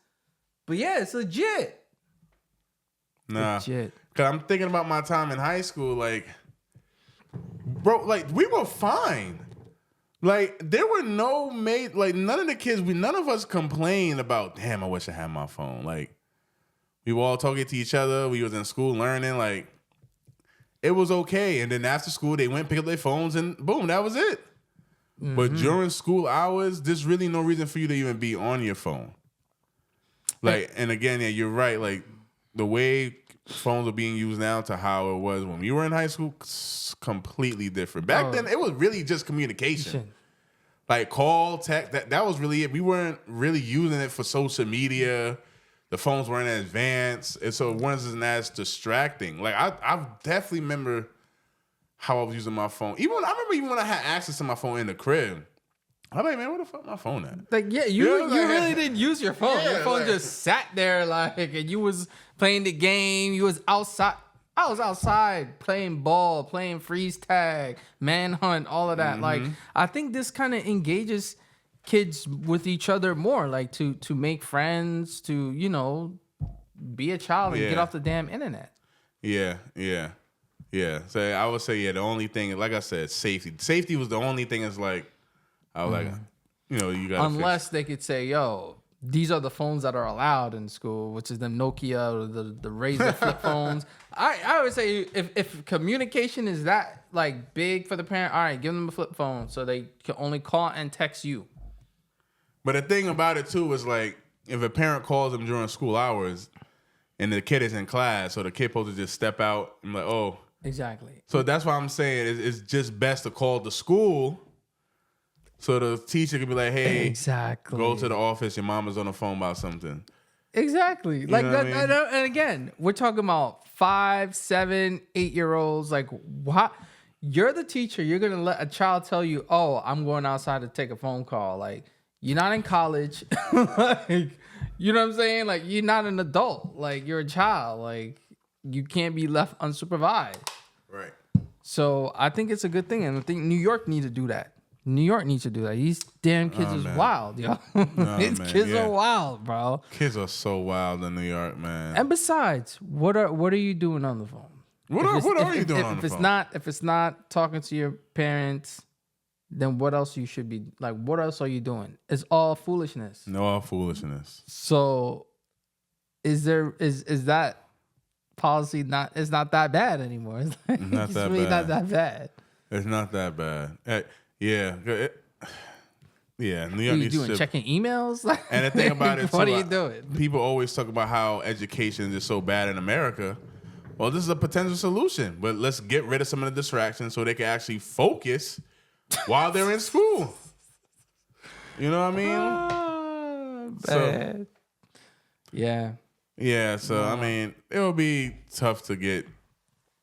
But yeah, it's legit. Nah. Legit. Cause I'm thinking about my time in high school, like, bro, like we were fine. Like there were no none of the kids, none of us complained about, damn, I wish I had my phone. Like we were all talking to each other. We was in school learning, like it was okay. And then after school, they went pick up their phones and boom, that was it. Mm-hmm. But during school hours, there's really no reason for you to even be on your phone. Like, and again, yeah, you're right. Like the way phones are being used now to how it was when we were in high school, completely different. Back then, it was really just communication. Like call, text, that was really it. We weren't really using it for social media. The phones weren't as advanced. And so it wasn't as distracting. Like I definitely remember how I was using my phone. Even when I had access to my phone in the crib. I'm like, man, where the fuck my phone at? Like, yeah, you really didn't use your phone. Yeah, your phone just sat there, like, and you was playing the game. You was outside. I was outside playing ball, playing freeze tag, manhunt, all of that. Mm-hmm. Like, I think this kind of engages kids with each other more, like to make friends, to be a child and get off the damn internet. Yeah. So I would say, the only thing, like I said, safety. Safety was the only thing. Is like, I was like, you got. Unless they could say, yo, these are the phones that are allowed in school, which is the Nokia or the Rozier flip phones. I would say if communication is that like big for the parent, all right, give them a flip phone so they can only call and text you. But the thing about it too is like if a parent calls them during school hours and the kid is in class, so the kid supposed to just step out and like, oh. Exactly. So that's why I'm saying it's just best to call the school so the teacher could be like, hey, exactly, go to the office. Your mama's on the phone about something. Exactly. You like that. I mean? And again, we're talking about 5, 7, 8-year-olds. Like, what? You're the teacher. You're going to let a child tell you, oh, I'm going outside to take a phone call. Like, you're not in college. Like, you know what I'm saying? Like, you're not an adult. Like, you're a child. Like, you can't be left unsupervised. Right. So I think it's a good thing. And I think New York needs to do that. New York needs to do that. These damn kids is wild, yo. These kids are wild, bro. Kids are so wild in New York, man. And besides, what are you doing on the phone? What are you doing on the phone? If it's not talking to your parents, then what else you should be like? What else are you doing? It's all foolishness. No, all foolishness. So, is that policy not? It's not that bad anymore. It's not that really bad. Not that bad. It's not that bad. Yeah. New York what are you doing? to, checking emails? And the thing about it, what are you doing? People always talk about how education is so bad in America. Well, this is a potential solution, but let's get rid of some of the distractions so they can actually focus while they're in school. You know what I mean? Bad. Yeah. Yeah. So I mean, it will be tough to get.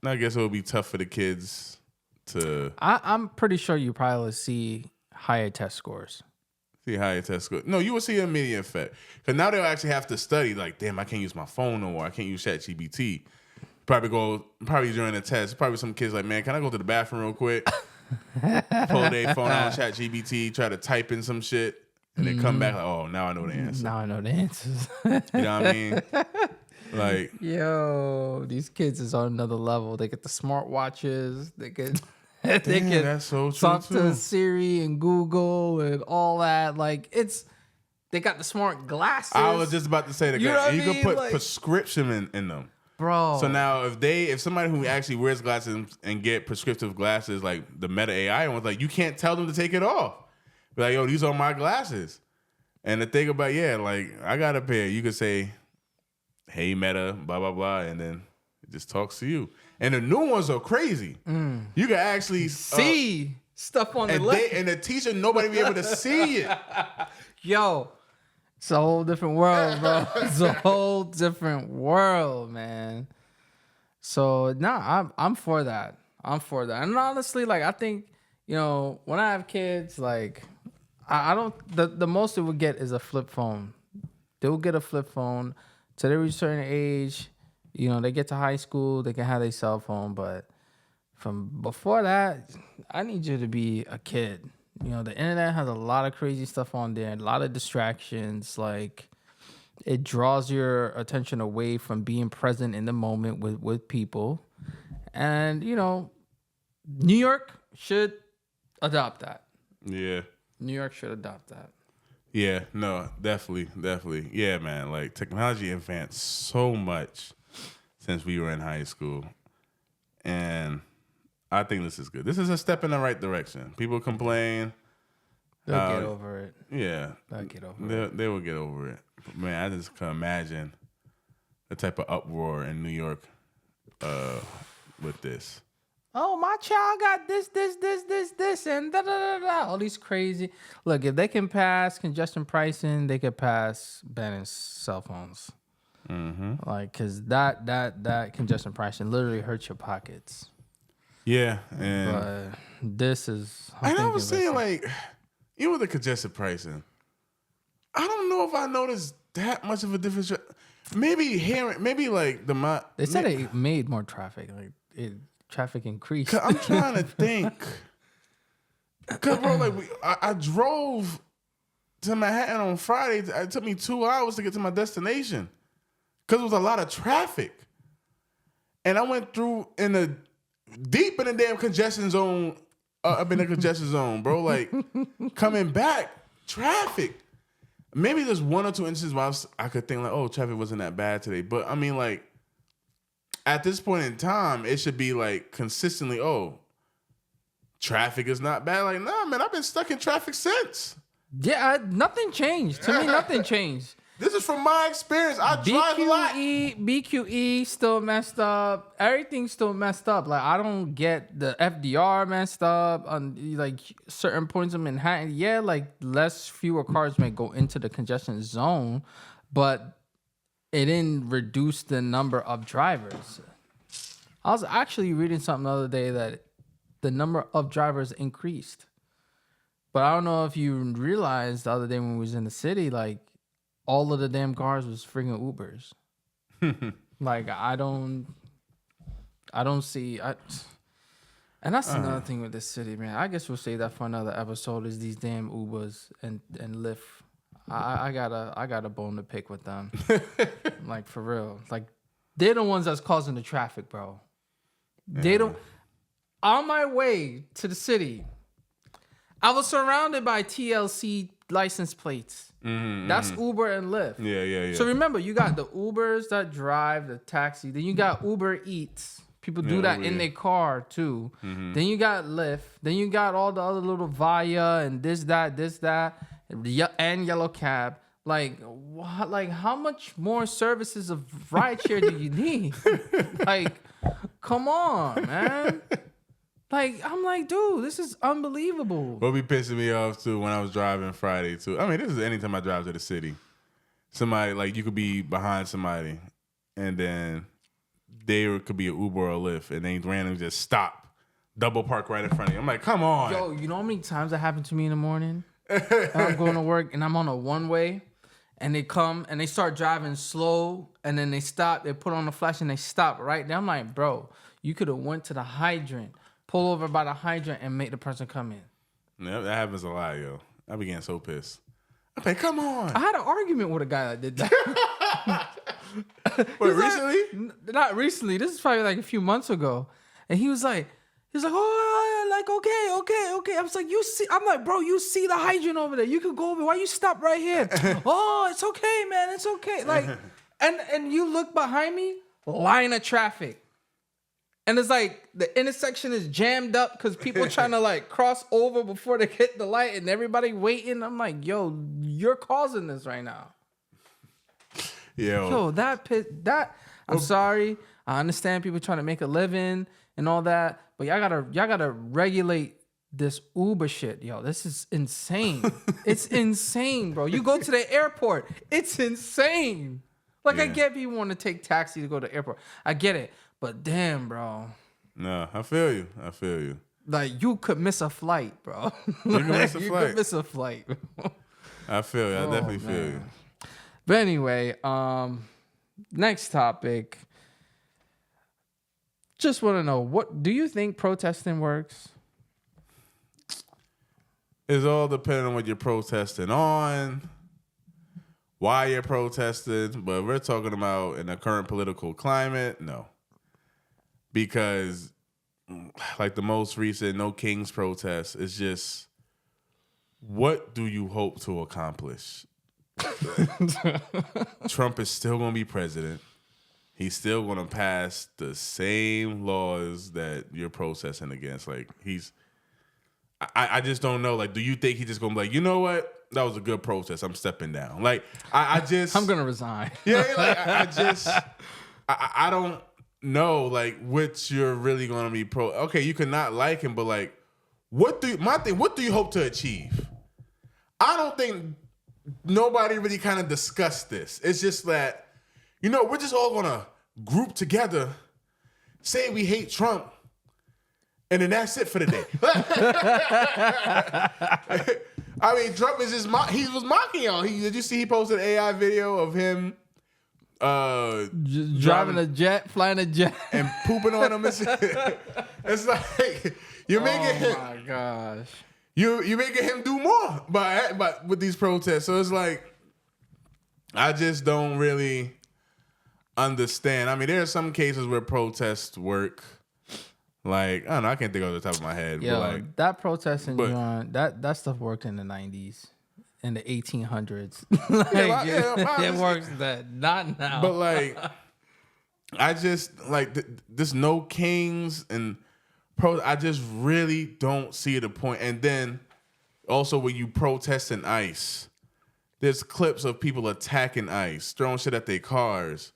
I guess it will be tough for the kids to. I'm pretty sure you probably will see higher test scores. No, you will see an immediate effect. Because now they'll actually have to study. Like, damn, I can't use my phone no more. I can't use ChatGPT. Probably during the test. Probably some kids like, man, can I go to the bathroom real quick? Pull their phone out, ChatGPT, try to type in some shit, and then come back like, oh, now I know the answer. Now I know the answers. You know what I mean? Like, yo, these kids is on another level. They get the smartwatches. They get. That's so true talk too. to Siri and Google and all that. Like they got the smart glasses. I was just about to say that. You can put like, prescription in them, bro. So now if somebody who actually wears glasses and get prescriptive glasses like the Meta AI ones, like you can't tell them to take it off. Be like, yo, these are my glasses. And the thing about like I got a pair. You could say, hey Meta, blah blah blah, and then it just talks to you. And the new ones are crazy. You can actually see stuff on the and left. and the teacher, nobody be able to see it. Yo, it's a whole different world, bro. It's a whole different world, man. So I'm for that. I'm for that. And honestly, like I think, you know, when I have kids, like I don't the most they would get is a flip phone. They will get a flip phone till they reach a certain age. You know, they get to high school, they can have their cell phone, but from before that, I need you to be a kid. You know, the internet has a lot of crazy stuff on there, a lot of distractions. Like, it draws your attention away from being present in the moment with people. And, you know, New York should adopt that. Yeah. New York should adopt that. Yeah, no, definitely. Yeah, man, like technology advanced so much since we were in high school. And I think this is good. This is a step in the right direction. People complain. They'll get over it. Yeah. They'll get over it. They will get over it. But man, I just can imagine the type of uproar in New York with this. Oh, my child got this, and da-da-da-da. All these crazy. Look, if they can pass congestion pricing, they could pass banning cell phones. Mm-hmm. Like, because that congestion pricing literally hurts your pockets. Yeah, and but this is. And I was saying, like, even with the congestion pricing, I don't know if I noticed that much of a difference. Maybe like they said it made more traffic. Like traffic increased. I'm trying to think. Cause bro, like I drove to Manhattan on Friday. It took me 2 hours to get to my destination. Cause there was a lot of traffic, and I went through deep in the damn congestion zone. I've been in the congestion zone, bro. Like coming back, traffic. Maybe there's 1 or 2 instances where I could think like, oh, traffic wasn't that bad today. But I mean, like at this point in time, it should be like consistently, oh, traffic is not bad. Like, nah, man, I've been stuck in traffic since. Yeah, nothing changed. To me, nothing changed. This is from my experience. I drive a lot. BQE still messed up. Everything's still messed up. Like, I don't get the FDR messed up on like certain points of Manhattan. Yeah, like fewer cars may go into the congestion zone, but it didn't reduce the number of drivers. I was actually reading something the other day that the number of drivers increased. But I don't know if you realized the other day when we was in the city, like, all of the damn cars was freaking Ubers. Like, I don't see... And that's another thing with this city, man. I guess we'll save that for another episode, is these damn Ubers and Lyft. I got a bone to pick with them. Like, for real. Like, they're the ones that's causing the traffic, bro. Yeah. They don't... On my way to the city, I was surrounded by TLC license plates. Mm-hmm, that's Uber and Lyft. Yeah. So remember, you got the Ubers that drive, the taxi. Then you got Uber Eats. People do that in their car, too. Mm-hmm. Then you got Lyft. Then you got all the other little Via and this, that, and Yellow Cab. Like, how much more services of rideshare do you need? Like, come on, man. Like, I'm like, dude, this is unbelievable. What be pissing me off, too, when I was driving Friday, too. I mean, this is anytime I drive to the city. Somebody, like, you could be behind somebody, and then they could be an Uber or a Lyft, and they randomly just stop, double park right in front of you. I'm like, come on. Yo, you know how many times that happened to me in the morning? I'm going to work, and I'm on a one-way, and they come, and they start driving slow, and then they stop, they put on the flash, and they stop right there. I'm like, bro, you could have went to the hydrant, pull over by the hydrant, and make the person come in. Yeah, that happens a lot, yo. I be getting so pissed. I'm like, come on. I had an argument with a guy that did that. Wait, recently? Not recently. This is probably like a few months ago. And he was like, oh, like, okay. I was like, I'm like, bro, you see the hydrant over there. You could go over. Why you stop right here? Oh, it's okay, man. It's okay. Like, and you look behind me, line of traffic. And it's like the intersection is jammed up because people trying to like cross over before they hit the light and everybody waiting. I'm like, yo, you're causing this right now. Yo, I'm sorry. I understand people trying to make a living and all that, but y'all gotta regulate this Uber shit, yo. This is insane. It's insane, bro. You go to the airport, it's insane. Like, I get people want to take taxi to go to the airport. I get it. But damn, bro. No, I feel you. Like, you could miss a flight, bro. You could miss a you flight. could miss a flight. I feel you. I definitely feel you. But anyway, next topic. Just want to know, what do you think protesting works? It's all depending on what you're protesting on, why you're protesting. But we're talking about in the current political climate, no. Because like the most recent No Kings protest is just, what do you hope to accomplish? Trump is still going to be president. He's still going to pass the same laws that you're protesting against. Like, I just don't know. Like, do you think he's just going to be like, you know what? That was a good protest. I'm stepping down. Like, I'm going to resign. Yeah, like, I don't know, like, which you're really going to be Okay, you cannot like him, but, like, what do you hope to achieve? I don't think nobody really kind of discussed this. It's just that, we're just all going to group together, say we hate Trump, and then that's it for the day. I mean, Trump is just he was mocking y'all. Did you see he posted an AI video of him driving a jet, flying a jet, and pooping on him? It's like you're making him. Oh my gosh. You're making him do more, but with these protests. So it's like, I just don't really understand. I mean, there are some cases where protests work. Like, I don't know, I can't think of the top of my head. Yeah, but like, that protesting, that stuff worked in the 90s, in the 1800s. It works then, not now. But like, I just like this No Kings and I just really don't see the point. And then also when you protest in ICE, there's clips of people attacking ICE, throwing shit at their cars.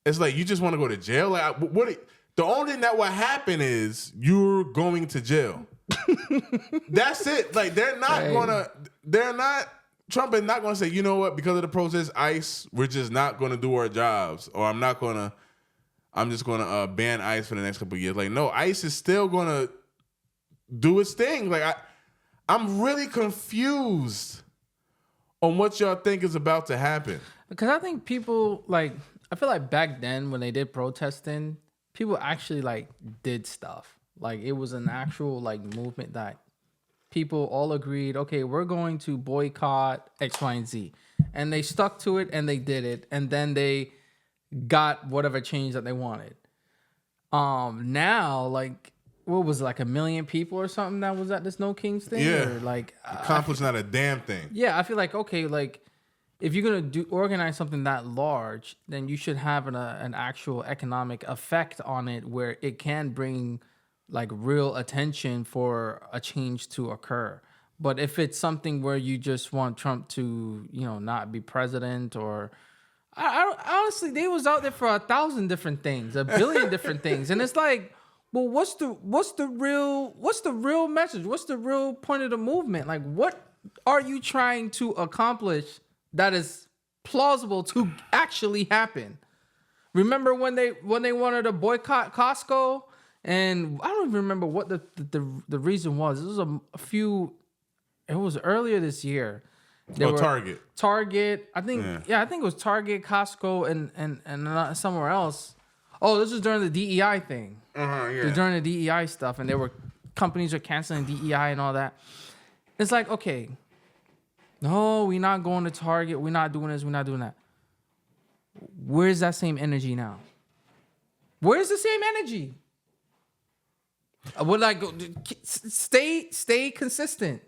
It's like, you just want to go to jail? Like, the only thing that will happen is you're going to jail. That's it. Like, Trump is not gonna say, you know what, because of the protest, ICE, we're just not gonna do our jobs, or I'm just gonna ban ICE for the next couple of years. Like, no, ICE is still gonna do its thing. Like, I'm really confused on what y'all think is about to happen. Because I think people, like, I feel like back then when they did protesting, people actually, like, did stuff. Like, it was an actual, like, movement that people all agreed, okay, we're going to boycott X, Y, and Z. And they stuck to it and they did it. And then they got whatever change that they wanted. Now, like, what was it, like 1 million people or something that was at this No Kings thing? Yeah. Or like, accomplished not a damn thing. Yeah, I feel like, okay, like, if you're gonna organize something that large, then you should have an actual economic effect on it, where it can bring like real attention for a change to occur. But if it's something where you just want Trump to, not be president, or I honestly, they was out there for 1,000 different things, 1 billion different things, and it's like, well, what's the real message? What's the real point of the movement? Like, what are you trying to accomplish that is plausible to actually happen? Remember when they wanted to boycott Costco, and I don't even remember what the reason was. It was it was earlier this year. Target. I think I think it was Target, Costco, and somewhere else. Oh, this was during the DEI thing. Yeah. During the DEI stuff, and companies are canceling DEI and all that. It's like, okay, no, we're not going to Target. We're not doing this. We're not doing that. Where's that same energy now? Where's the same energy? Would like stay consistent.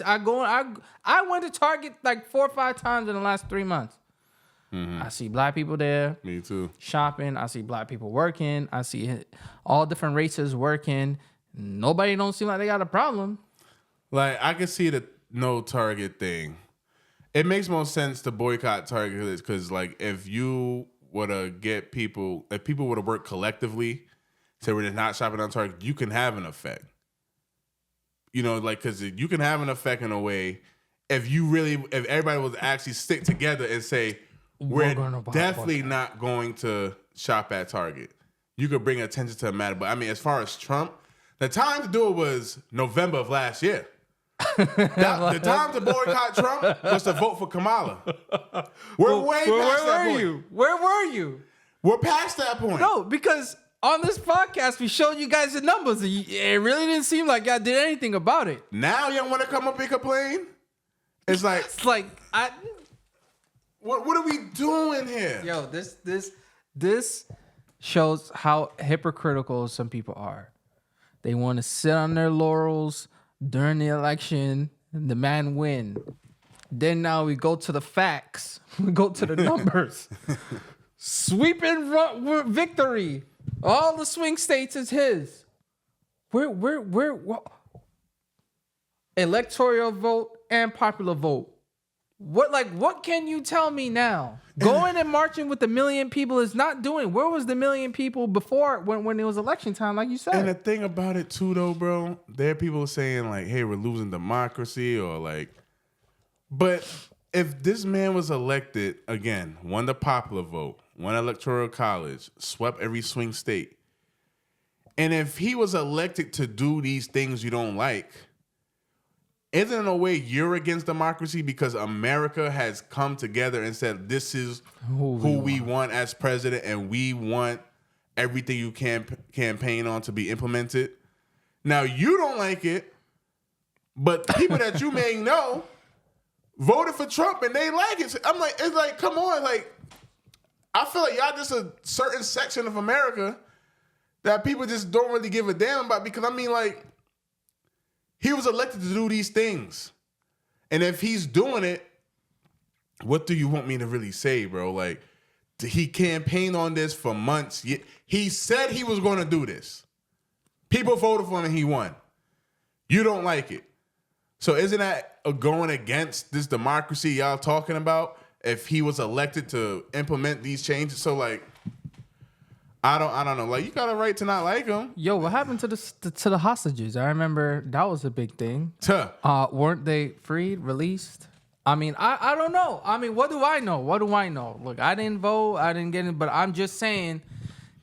I went to Target like 4 or 5 times in the last 3 months. Mm-hmm. I see black people there. Me too. Shopping. I see black people working. I see all different races working. Nobody don't seem like they got a problem. Like, I can see the no Target thing. It makes more sense to boycott Target because, like, if you were to get people, if people were to work collectively to where they're not shopping on Target, you can have an effect. You know, like, because you can have an effect in a way if everybody was actually stick together and say, we're definitely not going to shop at Target. You could bring attention to the matter. But I mean, as far as Trump, the time to do it was November of last year. The time to boycott Trump was to vote for Kamala. We're way past that point. Where were you? We're past that point. No, because on this podcast, we showed you guys the numbers. And it really didn't seem like y'all did anything about it. Now y'all want to come up and complain? It's like what are we doing here? Yo, this shows how hypocritical some people are. They want to sit on their laurels during the election and the man win. Then now we go to the facts. We go to the numbers. Sweeping victory. All the swing states is his. What? Electoral vote and popular vote. What can you tell me now? Going and marching with 1 million people is not doing. Where was the 1 million people before when it was election time, like you said? And the thing about it too, though, bro, there are people saying like, "Hey, we're losing democracy," or like, but if this man was elected again, won the popular vote, won electoral college, swept every swing state, and if he was elected to do these things you don't like, isn't in a way you're against democracy because America has come together and said this is who we want as president and we want everything you campaign on to be implemented. Now you don't like it, but people that you may know voted for Trump and they like it. I'm like, it's like, come on, like I feel like y'all just a certain section of America that people just don't really give a damn about because I mean like. He was elected to do these things. And if he's doing it, what do you want me to really say, bro? Like, he campaigned on this for months. He said he was going to do this. People voted for him and he won. You don't like it. So isn't that going against this democracy y'all talking about if he was elected to implement these changes? So, like, I don't know. Like, you got a right to not like him. Yo, what happened to the hostages? I remember that was a big thing. Weren't they freed, released? I mean, I don't know. I mean, what do I know? Look, I didn't vote. I didn't get it. But I'm just saying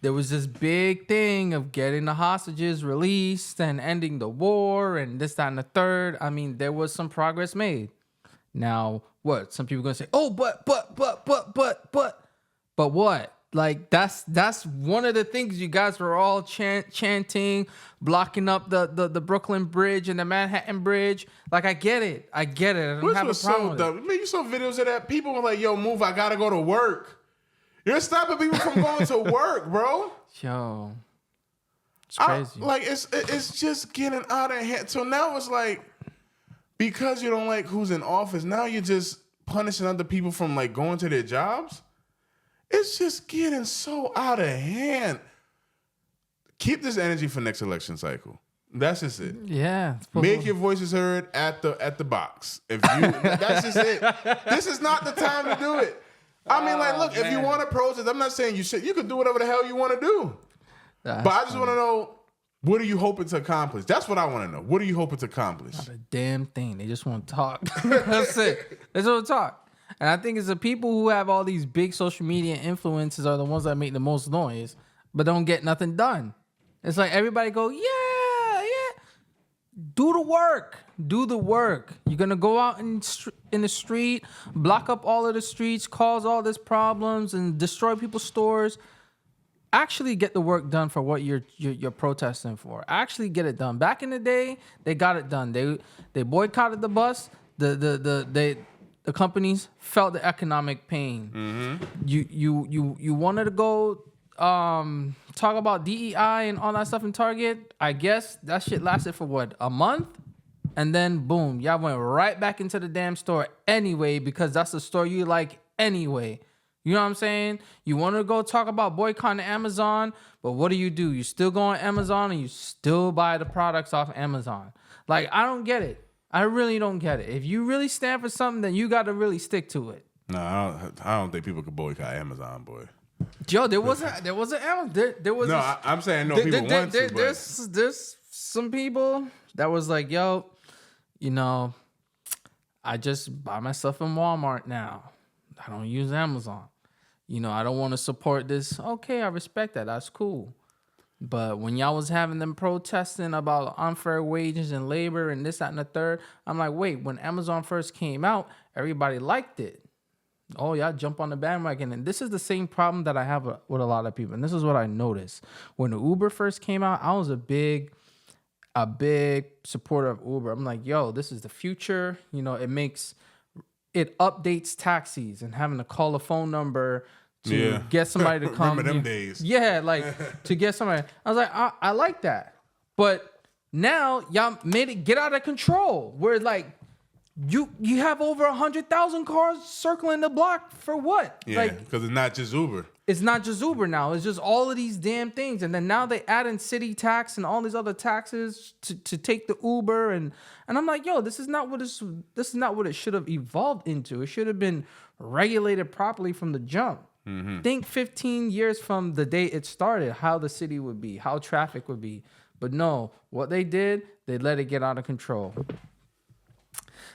there was this big thing of getting the hostages released and ending the war and this, that, and the third. I mean, there was some progress made. Now, what? Some people going to say, oh, but what? Like, that's one of the things you guys were all chanting, blocking up the Brooklyn Bridge and the Manhattan Bridge. Like, I get it. I don't have a problem with it. Man, you saw videos of that. People were like, yo, move, I got to go to work. You're stopping people from going to work, bro. Yo. It's crazy. It's just getting out of hand. So now it's like, because you don't like who's in office, now you're just punishing other people from, like, going to their jobs? It's just getting so out of hand. Keep this energy for next election cycle. That's just it. Yeah. Make your voices heard at the box. That's just it. This is not the time to do it. I mean, like, look, if you want to protest, I'm not saying you should. You can do whatever the hell you want to do. But I just want to know, what are you hoping to accomplish? That's what I want to know. What are you hoping to accomplish? Not a damn thing. They just want to talk. That's it. They just want to talk. And I think it's the people who have all these big social media influences are the ones that make the most noise, but don't get nothing done. It's like everybody go, yeah. Do the work. You're going to go out in the street, block up all of the streets, cause all these problems, and destroy people's stores. Actually get the work done for what you're protesting for. Actually get it done. Back in the day, they got it done. They boycotted the bus. The companies felt the economic pain. Mm-hmm. You wanted to go talk about DEI and all that stuff in Target. I guess that shit lasted for what, a month? And then boom, y'all went right back into the damn store anyway because that's the store you like anyway. You know what I'm saying? You want to go talk about boycotting Amazon, but what do? You still go on Amazon and you still buy the products off Amazon. Like, I don't get it. I really don't get it. If you really stand for something, then you got to really stick to it. No, I don't think people could boycott Amazon, boy. Yo, there wasn't Amazon. There was. No, I'm saying no people want to. But There's some people that was like, yo, you know, I just buy my stuff in Walmart now. I don't use Amazon. You know, I don't want to support this. Okay, I respect that. That's cool. But when y'all was having them protesting about unfair wages and labor and this, that, and the third, I'm like, wait, when Amazon first came out, everybody liked it. Oh, y'all jump on the bandwagon. And this is the same problem that I have with a lot of people. And this is what I noticed. When Uber first came out, I was a big supporter of Uber. I'm like, yo, this is the future. You know, it updates taxis and having to call a phone number to get somebody to come. Remember them days. Yeah, like to get somebody. I was like, I like that. But now y'all made it get out of control. Where like you have over 100,000 cars circling the block for what? Yeah, like, because it's not just Uber. It's not just Uber now. It's just all of these damn things. And then now they add in city tax and all these other taxes to take the Uber. And I'm like, yo, this is not what it should have evolved into. It should have been regulated properly from the jump. Mm-hmm. Think 15 years from the day it started, how the city would be, how traffic would be. But no, what they did, they let it get out of control.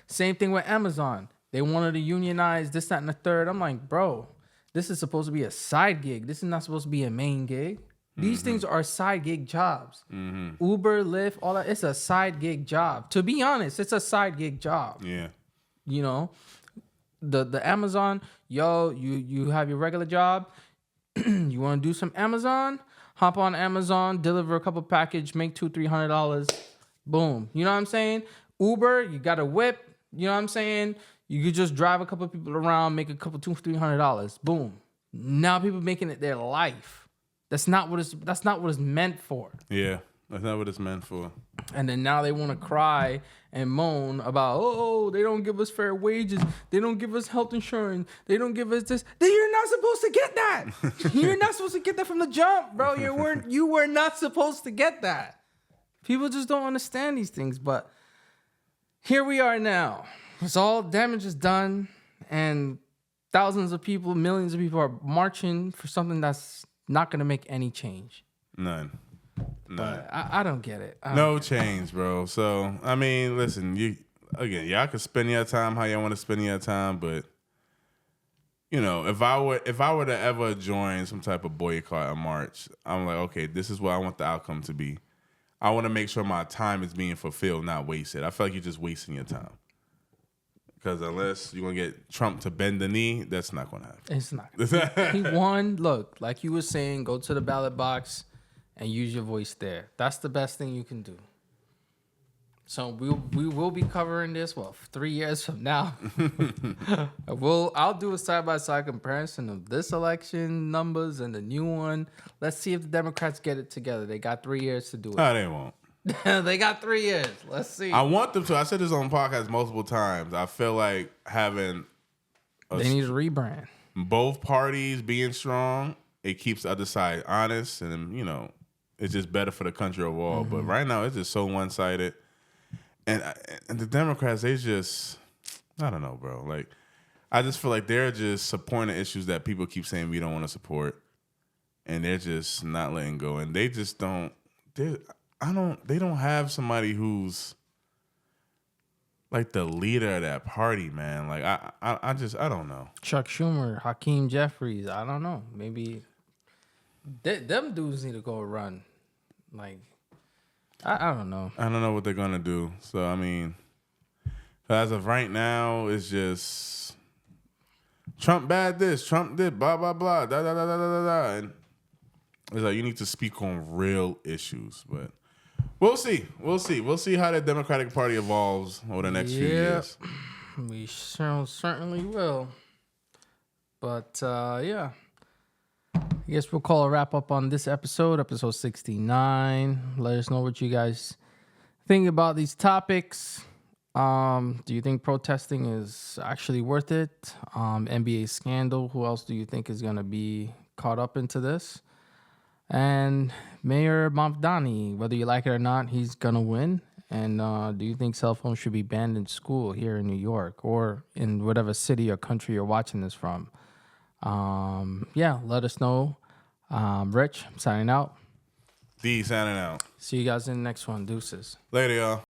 Same thing with Amazon. They wanted to unionize this, that, and the third. I'm like, bro, this is supposed to be a side gig. This is not supposed to be a main gig. These things are side gig jobs. Mm-hmm. Uber, Lyft, all that. It's a side gig job. To be honest, it's a side gig job. Yeah. You know, the Amazon, yo, you have your regular job. You want to do some Amazon? Hop on Amazon, deliver a couple package, make $200-$300. Boom. You know what I'm saying? Uber, you got a whip. You know what I'm saying? You could just drive a couple of people around, make a couple $200-$300. Boom. Now people making it their life. That's not what it's meant for. Yeah, that's not what it's meant for. And then now they want to cry and moan about, oh, they don't give us fair wages. They don't give us health insurance. They don't give us this. Then you're not supposed to get that. You're not supposed to get that from the jump, bro. You were not supposed to get that. People just don't understand these things. But here we are now. It's all damage is done, and thousands of people, millions of people are marching for something that's not going to make any change. None. I don't get it. No change, bro. So, I mean, listen, y'all can spend your time how y'all want to spend your time, but you know, if I were to ever join some type of boycott or march, I'm like, okay, this is what I want the outcome to be. I want to make sure my time is being fulfilled, not wasted. I feel like you're just wasting your time. Because unless you're going to get Trump to bend the knee, that's not going to happen. It's not. He won. Look, like you were saying, go to the ballot box and use your voice there. That's the best thing you can do. So we will be covering this, 3 years from now. I'll do a side-by-side comparison of this election numbers and the new one. Let's see if the Democrats get it together. They got 3 years to do it. No, they won't. They got 3 years. Let's see. I want them to. I said this on podcast multiple times. I feel like having they need a rebrand. Both parties being strong, it keeps the other side honest, and you know, it's just better for the country overall. Mm-hmm. But right now, it's just so one-sided, and the Democrats, they just, I don't know, bro. Like, I just feel like they're just supporting the issues that people keep saying we don't want to support, and they're just not letting go, and they just don't. They don't have somebody who's like the leader of that party, man. Like I don't know. Chuck Schumer, Hakeem Jeffries, I don't know. Maybe them dudes need to go run. Like I don't know. I don't know what they're gonna do. So I mean, as of right now, it's just Trump bad this, Trump did blah blah blah, da da da da da da, and it's like you need to speak on real issues, but. We'll see. We'll see how the Democratic Party evolves over the next few years. We certainly will. But, yeah. I guess we'll call a wrap up on this episode 69. Let us know what you guys think about these topics. Do you think protesting is actually worth it? NBA scandal. Who else do you think is going to be caught up into this? And Mayor Mamdani, whether you like it or not, he's going to win. And do you think cell phones should be banned in school here in New York or in whatever city or country you're watching this from? Yeah, let us know. Rich, signing out. D signing out. See you guys in the next one. Deuces. Later, y'all.